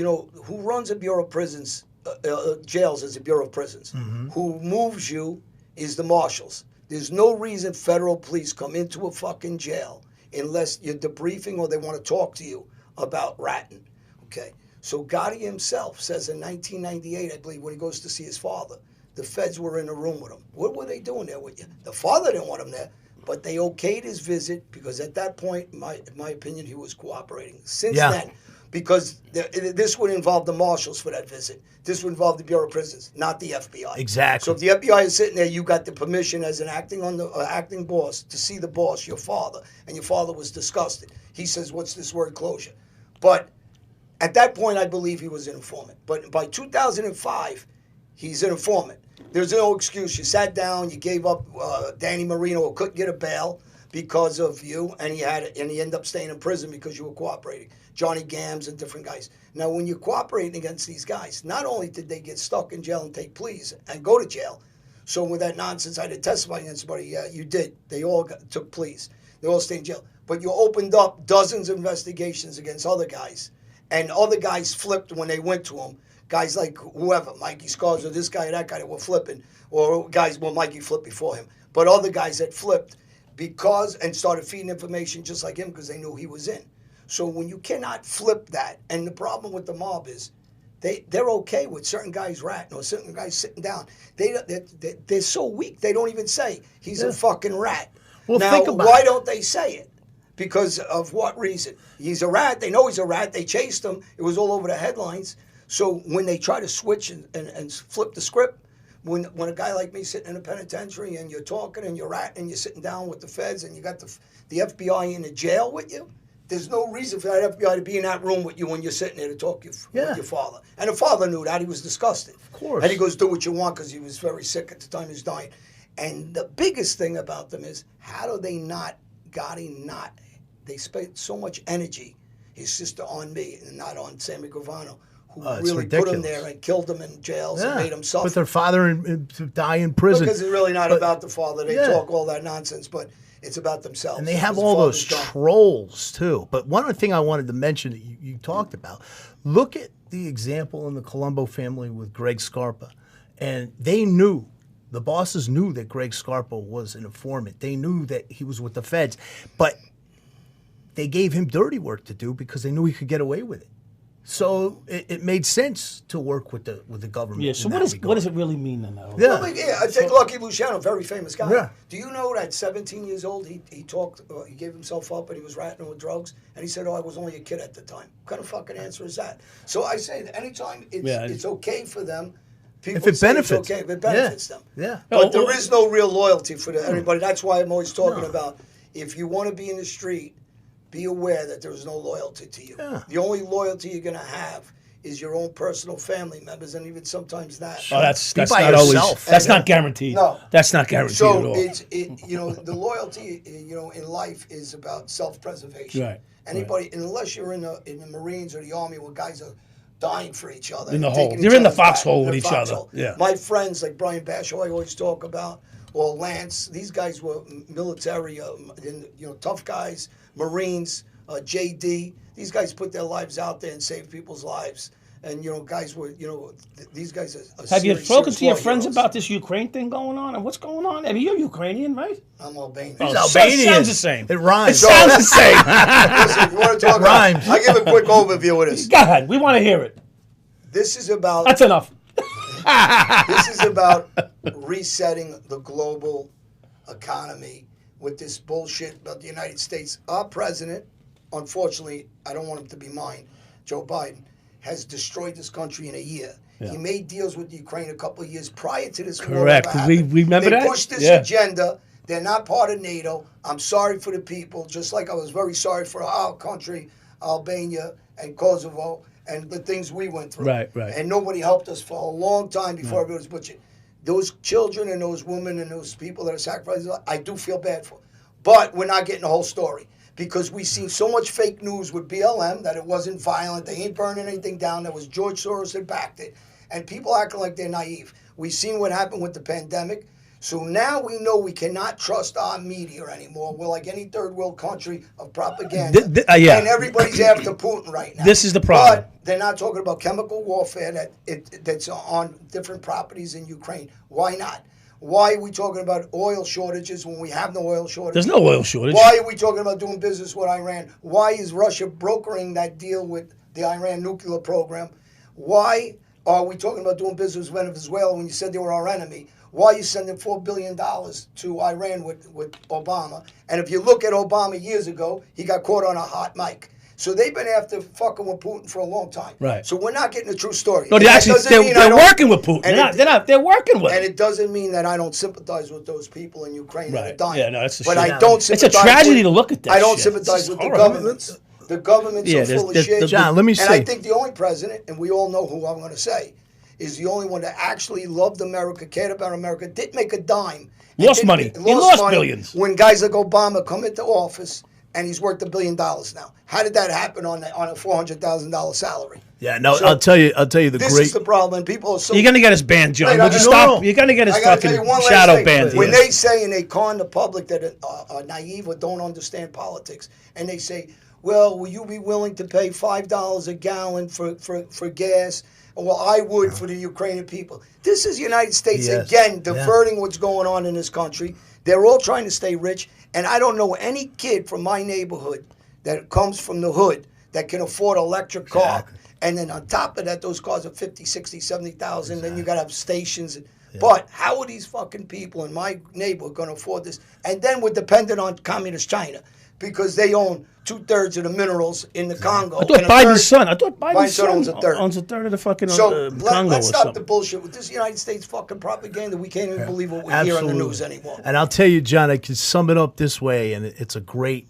who runs a Bureau of Prisons, jails is a Bureau of Prisons. Who moves you is the marshals. There's no reason federal police come into a fucking jail unless you're debriefing or they want to talk to you about ratting. Okay? So Gotti himself says in 1998, I believe, when he goes to see his father, the feds were in a room with him. What were they doing there with you? The father didn't want him there, but they okayed his visit because at that point, in my opinion, he was cooperating. Since then, because this would involve the marshals for that visit. This would involve the Bureau of Prisons, not the FBI. Exactly. So if the FBI is sitting there, you got the permission as an acting boss to see the boss, your father, and your father was disgusted. He says, "What's this word, closure?" But at that point, I believe he was an informant. But by 2005, he's an informant. There's no excuse. You sat down, you gave up Danny Marino, who couldn't get a bail because of you, and he ended up staying in prison because you were cooperating. Johnny Gams and different guys. Now, when you're cooperating against these guys, not only did they get stuck in jail and take pleas and go to jail, so with that nonsense, I had to testify against somebody. Yeah, you did. They all took pleas. They all stayed in jail. But you opened up dozens of investigations against other guys, and other guys flipped when they went to them. Guys like whoever, Mikey Scars or this guy or that guy that were flipping, or guys, well, Mikey flipped before him, but other guys that flipped and started feeding information just like him because they knew he was in. So when you cannot flip that, and the problem with the mob is they're okay with certain guys ratting or certain guys sitting down. They're so weak, they don't even say, he's a fucking rat. Well, now, think about why it. don't they say it? Because of what reason? He's a rat. They know he's a rat. They chased him. It was all over the headlines. So when they try to switch and flip the script, when a guy like me sitting in a penitentiary and you're talking and you're ratting and you're sitting down with the feds and you got the FBI in the jail with you, there's no reason for that FBI to be in that room with you when you're sitting there to talk with your father. And the father knew that. He was disgusted. Of course. And he goes, do what you want, because he was very sick at the time he was dying. And the biggest thing about them is, how do they they spent so much energy, his sister, on me and not on Sammy Gravano, who really put him there and killed him in jails and made him suffer. Put their father to die in prison. Because it's really not about the father. They talk all that nonsense, but it's about themselves. And they have all those trolls, too. But one other thing I wanted to mention that you talked about, look at the example in the Colombo family with Greg Scarpa. And they knew, the bosses knew that Greg Scarpa was an informant. They knew that he was with the feds. But they gave him dirty work to do because they knew he could get away with it. So it made sense to work with the government. Yeah. So what does it really mean then? Though? Yeah. Well, I take Lucky Luciano, very famous guy. Yeah. Do you know that at 17 years old he talked, he gave himself up and he was ratting with drugs, and he said, "Oh, I was only a kid at the time." What kind of fucking answer is that? So I say that anytime it's okay for them. People if it benefits, it's okay if it benefits them. Yeah. But there is no real loyalty for anybody. That's why I'm always talking about, if you want to be in the street, be aware that there is no loyalty to you. Yeah. The only loyalty you're going to have is your own personal family members, and even sometimes that. Oh, that's by not yourself. always. That's not guaranteed. No. That's not guaranteed at all. So the loyalty, in life is about self-preservation. Right. Anybody, unless you're in the Marines or the Army, where guys are dying for each other. In the and hole. taking They're each in the other's back, foxhole with in the each other. foxhole. Yeah. My friends like Brian Basho, I always talk about, or Lance. These guys were military, tough guys, Marines. JD, these guys put their lives out there and saved people's lives. And, guys were, these guys are Have you spoken to your war friends heroes. about this Ukraine thing going on? And what's going on? I mean, you're Ukrainian, right? I'm Albanian. Oh, Albanian. Sounds the same. It rhymes. It sounds the same. Listen, you want to talk about, rhymes. I'll give a quick overview of this. Go ahead. We want to hear it. This is about That's enough. This is about resetting the global economy with this bullshit about the United States. Our president, unfortunately, I don't want him to be mine, Joe Biden, has destroyed this country in a year. Yeah. He made deals with Ukraine a couple of years prior to this Correct. war. Correct. We remember that? They pushed this Yeah. agenda. They're not part of NATO. I'm sorry for the people, just like I was very sorry for our country, Albania and Kosovo, and the things we went through. Right. And nobody helped us for a long time before everybody was butchered. Those children and those women and those people that are sacrificing, I do feel bad for. But we're not getting the whole story, because we've seen so much fake news with BLM that it wasn't violent. They ain't burning anything down. That was George Soros that backed it. And people acting like they're naive. We've seen what happened with the pandemic. So now we know we cannot trust our media anymore. We're like any third world country of propaganda. Yeah. And everybody's after Putin right now. This is the problem. But they're not talking about chemical warfare that's on different properties in Ukraine. Why not? Why are we talking about oil shortages when we have no oil shortage? There's no oil shortage. Why are we talking about doing business with Iran? Why is Russia brokering that deal with the Iran nuclear program? Why are we talking about doing business with Venezuela when you said they were our enemy? Why are you sending $4 billion to Iran with Obama? And if you look at Obama years ago, he got caught on a hot mic. So they've been after fucking with Putin for a long time. Right. So we're not getting a true story. No, they're working with Putin. They're working with him. And it doesn't mean that I don't sympathize with those people in Ukraine that are dying. Yeah, no, that's but shit. I don't sympathize. It's a tragedy to look at that. I don't shit. sympathize with the governments. The governments are full of shit. John, let me say. And I think the only president, and we all know who I'm going to say, is the only one that actually loved America, cared about America, didn't make a dime. Lost money. He lost billions. When guys like Obama come into office and he's worth $1 billion now. How did that happen on a $400,000 salary? Yeah, no, so I'll tell you the this great. Is the problem. People are so. You're gonna get us banned, John. Wait, Would you stop? You're gonna get us fucking shadow banned. When they say and they con the public that are naive or don't understand politics, and they say, "Well, will you be willing to pay $5 a gallon for gas?" Well, I would for the Ukrainian people. This is the United States again diverting what's going on in this country. They're all trying to stay rich, and I don't know any kid from my neighborhood that comes from the hood that can afford an electric car. And then on top of that, those cars are 50, 60, 70,000. Then you got to have stations. Yeah. But how are these fucking people in my neighborhood going to afford this? And then we're dependent on communist China because they own 2/3 of the minerals in the Congo. I thought Biden's son owns a third of the fucking Congo. Let's stop the bullshit with this United States fucking propaganda. We can't even believe what we hear on the news anymore. And I'll tell you, John, I can sum it up this way, and it's a great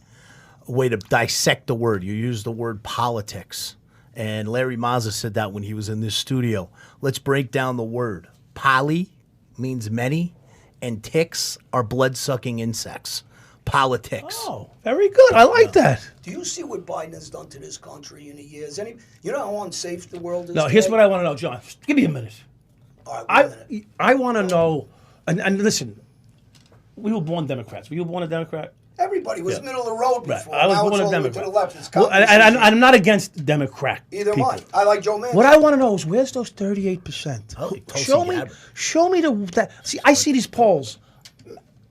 way to dissect the word. You use the word politics. And Larry Mazza said that when he was in this studio. Let's break down the word. Poly means many, and ticks are blood-sucking insects. Politics. Oh, very good. I like that. Do you see what Biden has done to this country in a year? You know how unsafe the world is? No, here's what I want to know, John. Give me a minute. All right, I want to know, and listen, we were born Democrats. Were you born a Democrat? Everybody was middle of the road before. Right. I was now born it's a Democrat. To the left. It's and I'm not against Democrat. Either am I. I like Joe Manchin. What I want to know is where's those 38%? Show me that. See, I see these polls,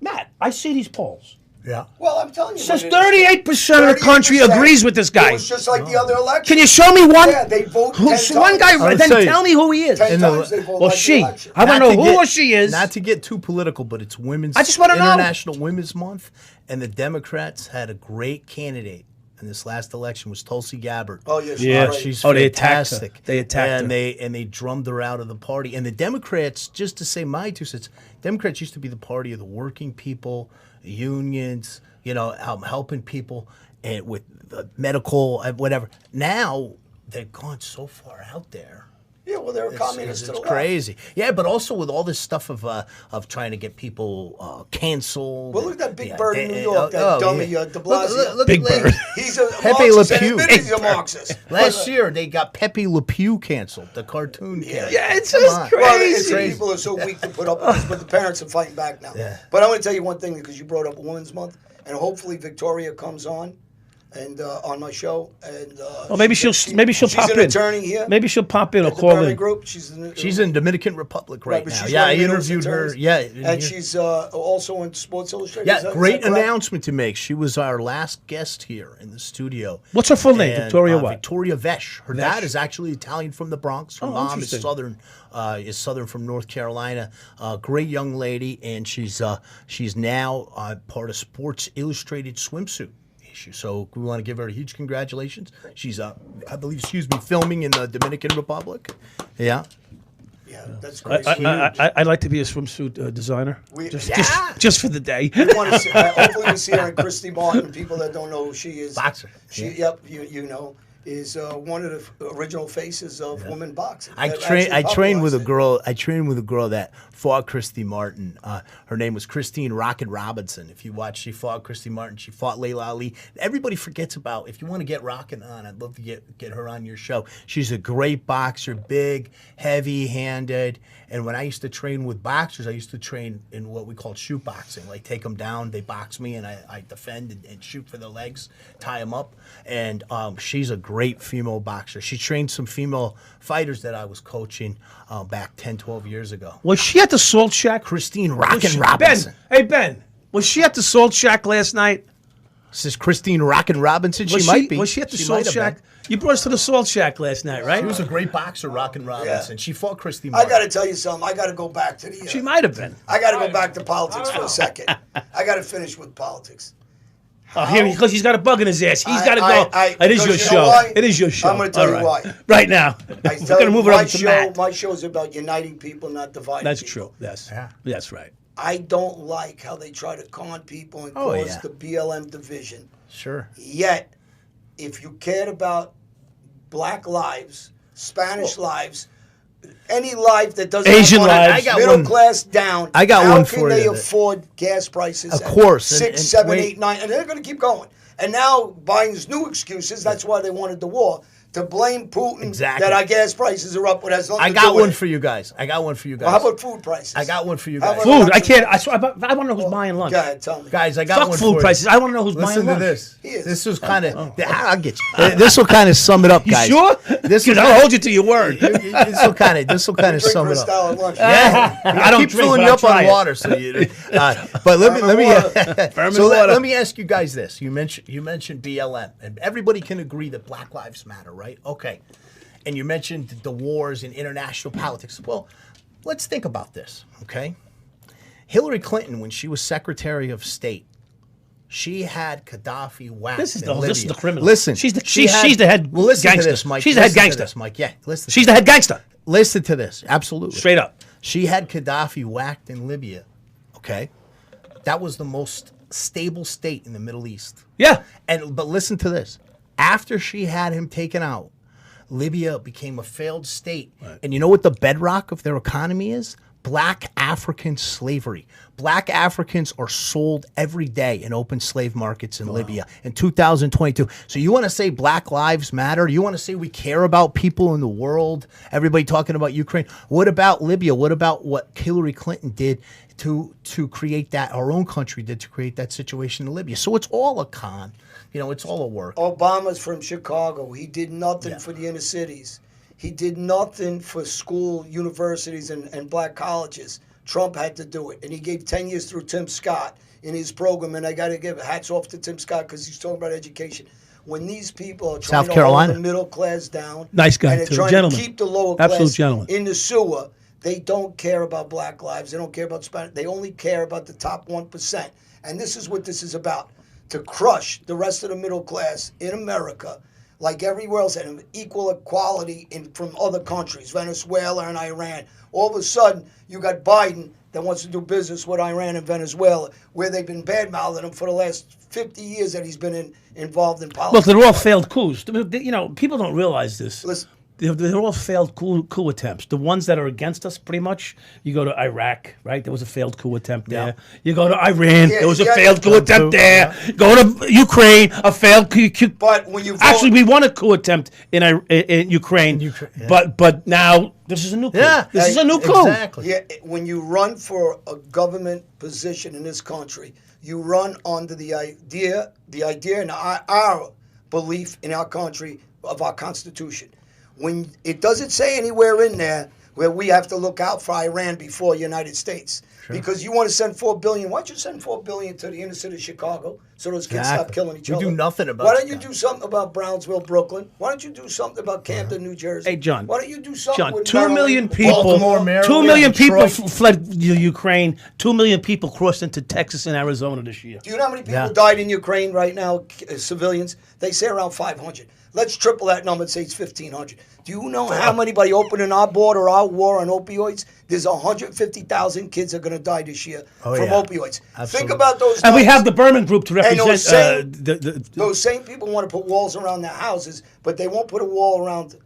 Matt. I see these polls. Yeah. Well, I'm telling you. It says 38% of the country agrees with this guy. It was just like the other election. Can you show me one? Yeah, they vote 10 times. One guy, then tell me who he is. 10 times they vote well, like she. the election. I want to know who or she is. Not to get too political, but it's Women's I just want to know. International Women's Month, and the Democrats had a great candidate in this last election was Tulsi Gabbard. Oh yes, she's fantastic. They attacked her. And they drummed her out of the party. And the Democrats, just to say my 2 cents, Democrats used to be the party of the working people, unions, helping people and with medical, whatever. Now they've gone so far out there. Yeah, well, they're communists. It's crazy. Yeah, but also with all this stuff of trying to get people canceled. Well, look at that big bird in New York, that dummy de Blasio. Look big bird. He's a Pepe Le Marxist, Pew. he's a Marxist. Last year, they got Pepe Le Pew canceled, the cartoon character. Yeah, it's just crazy. Well, it's people are so weak to put up with this, but the parents are fighting back now. Yeah. But I want to tell you one thing because you brought up Women's Month, and hopefully Victoria comes on. And on my show, and maybe she'll pop in. She's an attorney here. Maybe she'll pop in or the call Baroni in. Group. She's in Dominican Republic right now. She's I interviewed her. Yeah, and she's also in Sports Illustrated. Yeah, great announcement to make. She was our last guest here in the studio. What's her full name? Victoria what? Victoria Vesh. Her dad is actually Italian from the Bronx. Her mom is Southern from North Carolina. Great young lady, and she's now part of Sports Illustrated swimsuit. So we want to give her a huge congratulations. She's, I believe, filming in the Dominican Republic. Yeah. Yeah, that's great. I'd like to be a swimsuit designer, just for the day. We want to see, hopefully we see her in Christy Martin. People that don't know who she is. Boxer. Yep, you know. is one of the original faces of women boxing. I That trained. actually I trained with a popularized it. girl. I trained with a girl that fought Christy Martin. Her name was Christine Rocket Robinson. If you watch, she fought Christy Martin. She fought Layla Ali. Everybody forgets about. If you want to get Rocket on, I'd love to get her on your show. She's a great boxer, big, heavy-handed. And when I used to train with boxers, I used to train in what we called shoot boxing. Like take them down, they box me, and I defend and shoot for the legs, tie them up. And she's a great female boxer. She trained some female fighters that I was coaching back 10, 12 years ago. Was she at the Salt Shack? Christine Was Rockin' she- Robinson. Ben, hey Ben, was she at the Salt Shack last night? This is Christine Rockin' Robinson. Was She might be. Was she at the She Salt might have Shack? been. You brought us to the Salt Shack last night, right? She was a great boxer, Rockin' Robinson. Yeah. She fought Christy I Martin. got to tell you something. I got to go back to the. She might have been. I got to go back to politics for a second. I got to finish with politics. Oh, here, because he's got a bug in his ass. He's I- got to go. I- It is your because you know show. why? It is your show. I'm gonna tell All you right. why. Right now. I We're tell going to you, move it my over to show, Matt. my show is about uniting people, not dividing That's people. true. Yes. Yeah. That's right. I don't like how they try to con people and Oh, cause yeah. the BLM division. Sure. Yet, if you cared about black lives, Spanish lives, any life that doesn't Asian have money, lives. I got middle one- class down, I got how one can for they you that- afford gas prices? Of at course, and- 6, and 7, wait. 8, 9, and they're going to keep going. And now Biden's new excuses. That's why they wanted the war. To blame Putin Exactly. that our gas prices are up, but has nothing I to got do with one it. for you guys. I got one for you guys. Well, how about food prices? I got one for you How guys. about- Food. I can't. I want to know who's buying lunch. Go ahead, tell me. Guys, I got Fuck one food for prices. you. I want to know who's buying Listen to lunch. this. He is. This was kind of. I'll get you. This will kind of sum it up, You guys. sure? This Because will I'll hold you to your word. This will kind of. This will kind of Drink sum it Cristal up. at lunch. Yeah, I don't keep drink, filling but you I'll up try on it. water, so you. But let me. Firm So water. let me ask you guys this. You mentioned BLM, and everybody can agree that Black Lives Matter, right? Okay. And you mentioned the wars in international politics. Well, let's think about this, okay? Hillary Clinton, when she was Secretary of State, she had Gaddafi whacked. This is in the Libya. criminal. Listen, She's the she she's the head Well, listen gangster. to this, Mike. She's the head Listen to gangster. this, Mike. Yeah, listen. She's the head gangster. Listen to this. Absolutely. Straight up. She had Gaddafi whacked in Libya. Okay, that was the most stable state in the Middle East. Yeah. But listen to this. After she had him taken out, Libya became a failed state. Right. And you know what the bedrock of their economy is? Black African slavery. Black Africans are sold every day in open slave markets in Libya in 2022. So you want to say Black Lives Matter? You want to say we care about people in the world? Everybody talking about Ukraine. What about Libya? What about what Hillary Clinton did to create that, our own country did to create that situation in Libya? So it's all a con. You know, it's all a work. Obama's from Chicago. He did nothing for the inner cities. He did nothing for school, universities, and black colleges. Trump had to do it. And he gave 10 years through Tim Scott in his program. And I got to give hats off to Tim Scott because he's talking about education. When these people are trying South to Carolina. hold the middle class down, Nice guy, and they're too. trying Gentleman. to keep the lower Absolute class gentleman. in the sewer, they don't care about black lives. They don't care about Spanish. They only care about the top 1%. And this is what this is about. To crush the rest of the middle class in America, like everywhere else, and equal equality from other countries, Venezuela and Iran. All of a sudden, you got Biden that wants to do business with Iran and Venezuela, where they've been bad-mouthing him for the last 50 years that he's been involved in Look, politics. they're all failed coups. You know, people don't realize this. Listen. They're all failed coup attempts. The ones that are against us, pretty much. You go to Iraq, right? There was a failed coup attempt there. You go to Iran, Yeah, there was a yeah, failed coup Trump attempt too, there. Go to Ukraine, a failed coup. But when you vote, Actually, we won a coup attempt in Ukraine, yeah. but now this is a new coup. Yeah. This is a new coup. Exactly. yeah, when you run for a government position in this country, you run under the idea and our belief in our country of our Constitution. When it doesn't say anywhere in there where we have to look out for Iran before the United States. Because you want to send $4 billion. Why don't you send $4 billion to the inner city of Chicago so those kids stop Exactly. killing each We other? do nothing about Why don't you Chicago. do something about Brownsville, Brooklyn? Why don't you do something about Camden, New Jersey? Hey, John. Why don't you do something John, with 2 million Maryland, people. Baltimore, Maryland, 2 million people Detroit. fled Ukraine. 2 million people crossed into Texas and Arizona this year. Do you know how many people Yeah. died in Ukraine right now, civilians? They say around 500. Let's triple that number and say it's 1,500. Do you know how many by opening our border, our war on opioids? There's 150,000 kids are going to die this year from opioids. Absolutely. Think about those. And we have the Berman Group to represent those same people want to put walls around their houses, but they won't put a wall around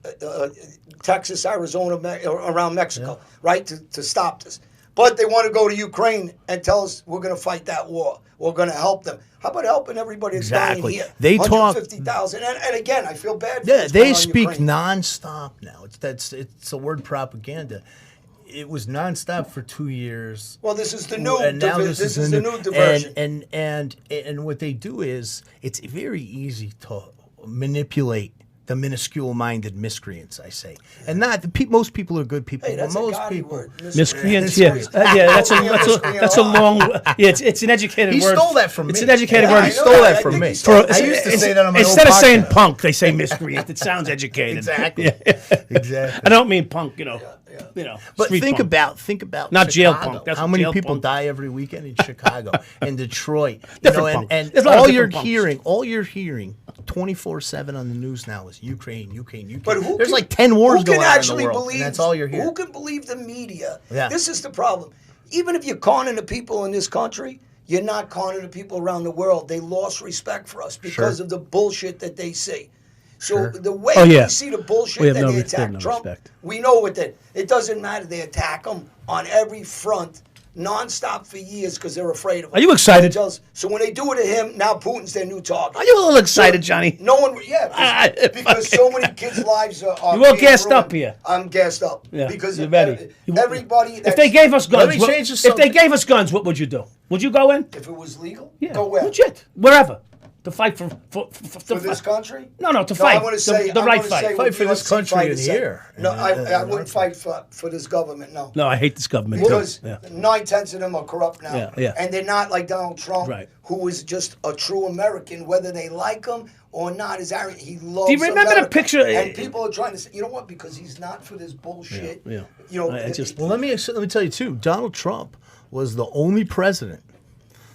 Texas, Arizona, around Mexico, right, to stop this. But they want to go to Ukraine and tell us we're going to fight that war. We're going to help them. How about helping everybody that's dying here? They talk 150,000. And again, I feel bad for Yeah, they speak Ukraine. nonstop now. It's a word propaganda. It was nonstop for 2 years. Well, this is the new. And now this is the new diversion. And what they do is it's very easy to manipulate the minuscule-minded miscreants, I say, and not the most people are good people. Hey, that's most a gaudy people, word. miscreants. Yeah, that's a long. Yeah, it's an educated He word. stole that from me. It's an educated word. He stole that from me. I used to say that on my Instead old of saying podcast. punk, they say miscreant. It sounds educated. Exactly. Yeah. Exactly. I don't mean punk. But street think punk. about Not jail Chicago. punk. That's how what many jail people punk. die every weekend in Chicago and Detroit. Different punk. And There's a lot of all you're different punks. hearing 24/7 on the news now is Ukraine. But who There's can, like 10 wars who going can on actually in the world, believe, and that's all you're hearing. Who can believe the media? Yeah. This is the problem. Even if you're conning the people in this country, you're not conning the people around the world. They lost respect for us because of the bullshit that they see. So the way we see the bullshit We have that no they respect, attack no Trump, respect. we know what that. It doesn't matter. They attack him on every front, nonstop for years because they're afraid of him. Are you excited? So when they do it to him, now Putin's their new target. Are you a little excited, Johnny? No one, because so many kids' lives are. You all being gassed ruined. up here. I'm gassed up. Yeah, because you're ready. Everybody. If they gave us guns, Let me change the if they subject. gave us guns, what would you do? Would you go in? If it was legal, Yeah, go where? legit, wherever, to fight for this country? No, to No, fight. I'm going to say the I'm right gonna fight. say Fight what for this UFC country fighters in say. here. No, And, I wouldn't fight for this government. No. No, I hate this government Because too. Yeah. 9/10 of them are corrupt now. Yeah. And they're not like Donald Trump, Right. who is just a true American, whether they like him or not. Is arrogant. He loves. Do you remember the America. picture- And people are trying to say, you know what? Because he's not for this bullshit. Yeah. You know, I just- Well, let me tell you too. Donald Trump was the only president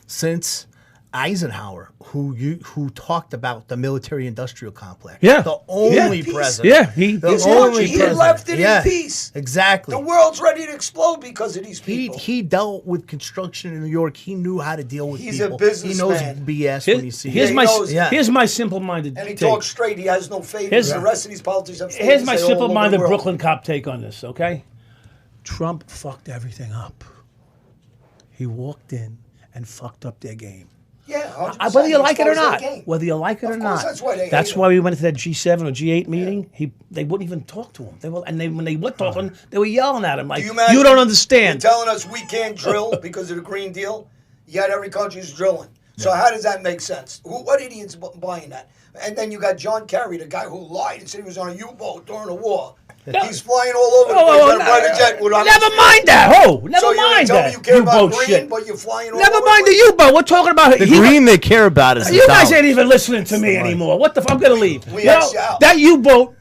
since Eisenhower who talked about the military-industrial complex. Yeah. The only Yeah. president. Yeah, he The His only country, he president. left it Yeah, in peace. Exactly. The world's ready to explode because of these He people. he dealt with construction in New York. He knew how to deal with He's a people. businessman. He knows BS when he sees Here's it. he my knows- here's my simple-minded And he take. talks straight. He has no favors. Here's- The rest of these politicians have favors. Here's my They all over the simple-minded world. Brooklyn cop take on this. Okay, Trump fucked everything up. He walked in and fucked up their game. Yeah, 100%. Whether you like it or Exposed not, their game. whether you like it or Of course, not, that's why they that's hate why him. we went to that G7 or G8 meeting. They wouldn't even talk to him. When they were talking, they were yelling at him like, Do you imagine "You don't understand." You're telling us we can't drill because of the Green Deal, yet every country's drilling. So how does that make sense? What idiots buying that? And then you got John Kerry, the guy who lied and said he was on a U-boat during the war. He's flying all over the place on a private jet. Never mind that. Never So you're mind telling that. me you care about U-boat green, shit. but you're flying all Never over mind the place? U-boat. We're talking about The green they care about is the You guys dollar. ain't even listening to me anymore. What the fuck? I'm gonna leave. We You know, X out. that U-boat.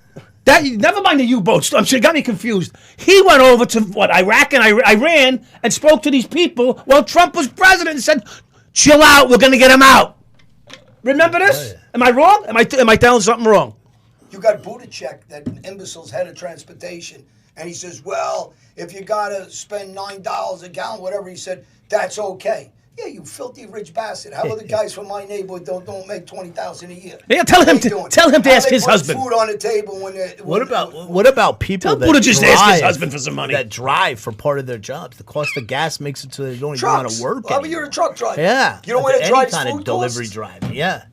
Never mind the U-boats. It got me confused. He went over to Iraq and Iran and spoke to these people while Trump was president and said, "Chill out. We're gonna get him out." Remember this? Am I wrong? Am I telling something wrong? You got Buttigieg, that imbecile's head of transportation, and he says, well, if you got to spend $9 a gallon, whatever he said, that's okay. Yeah, you filthy rich bastard. How other guys from my neighborhood don't make $20,000 a year? Yeah, tell him to How ask they his put husband. food on the table when they, What about people Tell that Buddha just ask his drive- husband for some money. that drive for part of their jobs? The cost of gas makes it so they don't even trucks? want to work How about anymore. you're a truck driver? Yeah. You know what Any it drives kind food of delivery costs? drive. Yeah.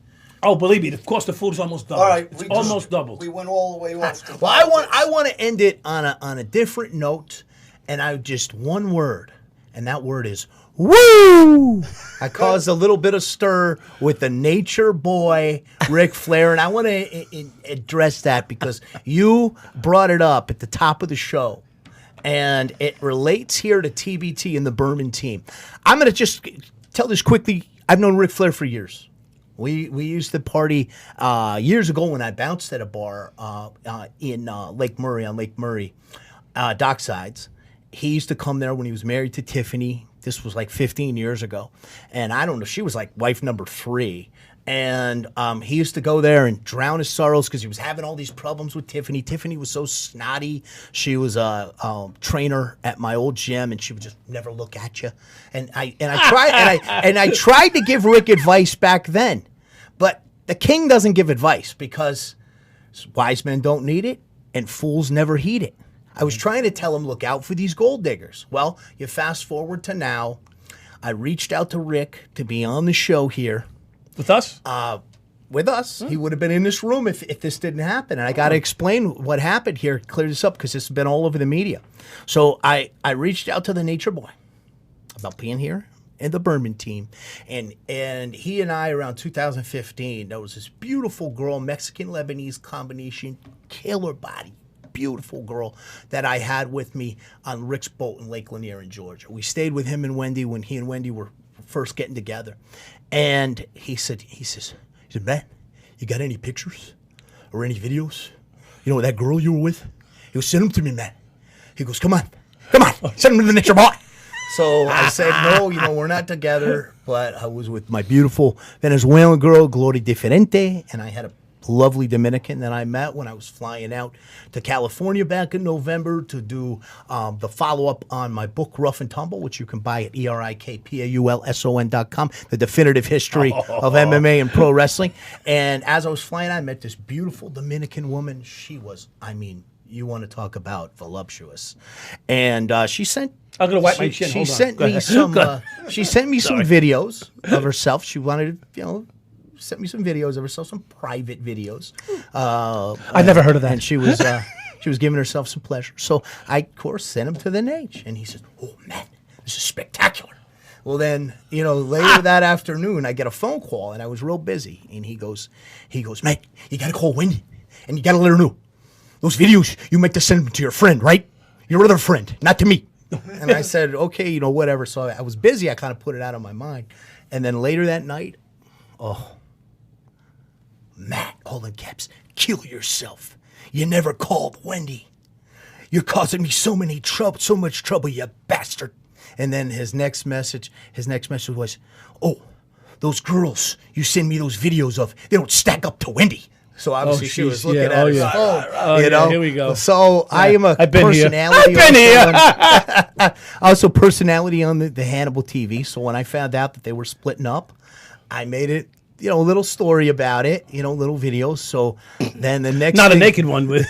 Oh, believe me, the cost of food is almost doubled. All right, It's almost doubled. We went all the way off. To Well, I politics. want to end it on a different note, and I just one word, and that word is woo. I caused a little bit of stir with the nature boy Ric Flair, and I want to address that because you brought it up at the top of the show, and it relates here to TBT and the Berman team. I'm going to just tell this quickly. I've known Ric Flair for years. We used to party years ago when I bounced at a bar in Lake Murray, on Lake Murray, Docksides. He used to come there when he was married to Tiffany. This was like 15 years ago. And I don't know, she was like wife number 3. And he used to go there and drown his sorrows because he was having all these problems with Tiffany. Tiffany was so snotty. She was a trainer at my old gym, and she would just never look at you. And I tried to give Rick advice back then, but the king doesn't give advice because wise men don't need it and fools never heed it. I was trying to tell him, look out for these gold diggers. Well, you fast forward to now. I reached out to Rick to be on the show here. With us? With us. He would have been in this room if this didn't happen. And I got to explain what happened here, clear this up, because this has been all over the media. So I reached out to the Nature Boy about being here and the Berman team. And he and I, around 2015, there was this beautiful girl, Mexican-Lebanese combination, killer body, beautiful girl that I had with me on Rick's boat in Lake Lanier in Georgia. We stayed with him and Wendy when he and Wendy were first getting together. And he said, Matt, you got any pictures or any videos? You know that girl you were with? He goes, send them to me, Matt. He goes, come on, send them to the Nature Boy. So I said, no, we're not together, but I was with my beautiful Venezuelan girl, Gloria Diferente, and I had a lovely Dominican that I met when I was flying out to California back in November to do the follow-up on my book, Rough and Tumble, which you can buy at erikpaulson.com, the definitive history of MMA and pro wrestling. And as I was flying, I met this beautiful Dominican woman. She was, you want to talk about voluptuous. And she sent... I'm gonna wipe my chin. She sent me some videos of herself. She wanted to, sent me some videos of herself, some private videos. I've never heard of that. And she was giving herself some pleasure. So I, of course, sent him to the Nage, and he says, "Oh man, this is spectacular." Well, then later that afternoon, I get a phone call, and I was real busy, and he goes, "Man, you gotta call Wendy, and you gotta let her know those videos. You meant to send them to your friend, right? Your other friend, not to me." And I said, "Okay, whatever." So I was busy. I kind of put it out of my mind, and then later that night, Matt, all in caps, kill yourself. You never called Wendy. You're causing me so much trouble, you bastard. And then his next message was, "Oh, those girls you send me those videos of, they don't stack up to Wendy." So obviously she was looking at his phone. Here we go. So I am a personality. Also personality on the Hannibal TV. So when I found out that they were splitting up, I made it, a little story about it, little videos. So then the next Not a naked one with.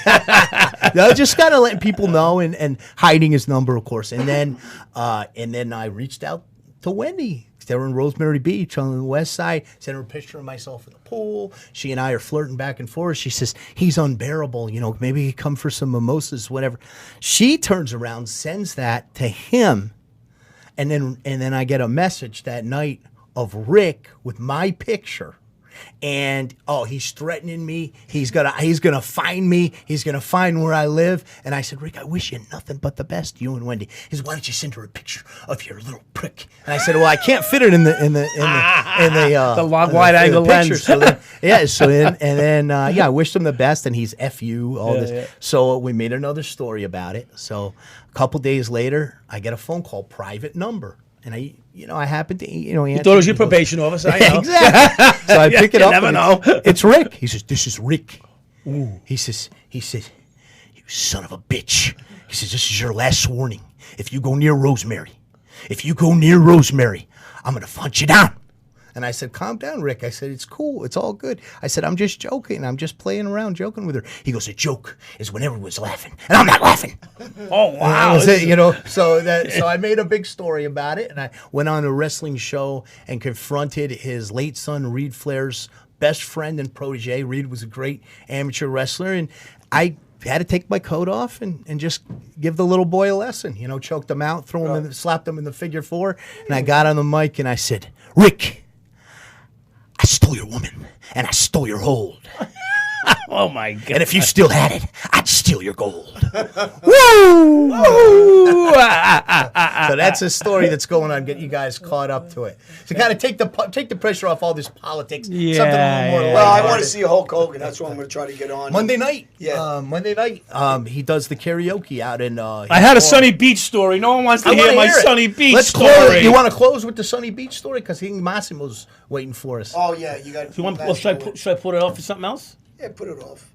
No, just kind of letting people know and hiding his number, of course. And then I reached out to Wendy. They were in Rosemary Beach on the west side. Sent her a picture of myself in the pool. She and I are flirting back and forth. She says, "He's unbearable. Maybe he come for some mimosas, whatever." She turns around, sends that to him, and then I get a message that night of Rick with my picture. And he's threatening me. He's gonna find me. He's gonna find where I live. And I said, "Rick, I wish you nothing but the best, you and Wendy." He said, "Why don't you send her a picture of your little prick?" And I said, "Well, I can't fit it in the long wide angle lens." So then, I wished him the best, and he's F you, all this. Yeah. So we made another story about it. So a couple days later, I get a phone call, private number. And I happened to, You thought it was your probation officer, I know. Exactly. So I pick it up. You never know. It's Rick. He says, "This is Rick." Ooh. He says, "You son of a bitch." He says, "This is your last warning. If you go near Rosemary, I'm going to hunt you down." And I said, "Calm down, Rick." I said, "It's cool. It's all good." I said, "I'm just joking. I'm just playing around, joking with her." He goes, "A joke is when everyone's laughing, and I'm not laughing." Oh, wow. So I made a big story about it, and I went on a wrestling show and confronted his late son, Ric Flair's best friend and protege. Reed was a great amateur wrestler, and I had to take my coat off and just give the little boy a lesson. Choked him out, slapped him in the figure four, and I got on the mic and I said, "Rick, I stole your woman, and I stole your hold. Oh, my God. And if you still had it, I'd steal steal your gold. Woo! Woo! So that's a story that's going on. Get you guys caught up to it. To kind of take the pressure off all this politics. Yeah, Something a little more yeah. Well, I lighthearted. want to see Hulk Hogan. That's what I'm going to try to get on. Monday night. Yeah. Monday night. He does the karaoke out in. I had a Sunny Beach story. No one wants to hear my Sunny Beach Let's story. close. You want to close with the Sunny Beach story because Massimo's waiting for us. Oh yeah, you got. You want? Well, should I put it off for something else? Yeah, put it off.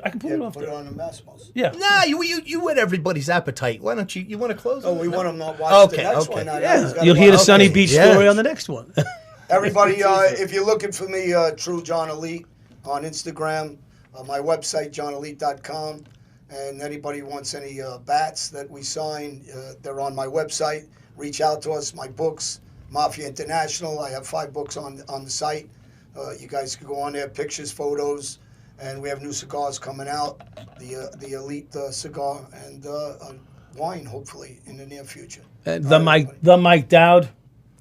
I can put it off. Put it on the Massimo's. Yeah. Nah, you whet everybody's appetite. Why don't you? You want to close? Oh, we want them to watch the next one. Yeah. You'll hear the Sunny Okay, Beach yeah. story on the next one. Everybody, if you're looking for me, True John Elite on Instagram, my website johnelite.com, and anybody who wants any bats that we sign, they're on my website. Reach out to us. My books, Mafia International. I have 5 books on the site. You guys can go on there, pictures, photos, and we have new cigars coming out. The Elite cigar and wine, hopefully, in the near future. The Mike Dowd,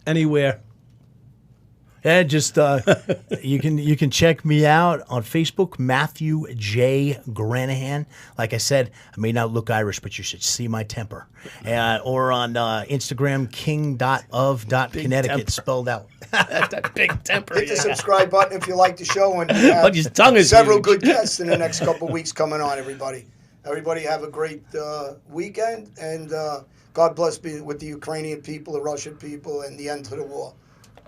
anywhere. Yeah, just you can check me out on Facebook, Matthew J. Granahan. Like I said, I may not look Irish, but you should see my temper. Or on Instagram, king.of.Connecticut, spelled out. That big temper. Hit the subscribe button if you like the show, and we have His tongue is several huge. good guests in the next couple of weeks coming on. Everybody have a great weekend, and God bless be with the Ukrainian people, the Russian people, and the end to the war.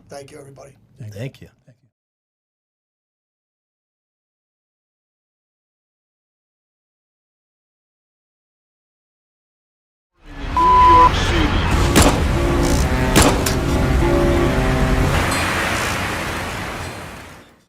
Thank you, everybody. Thank you.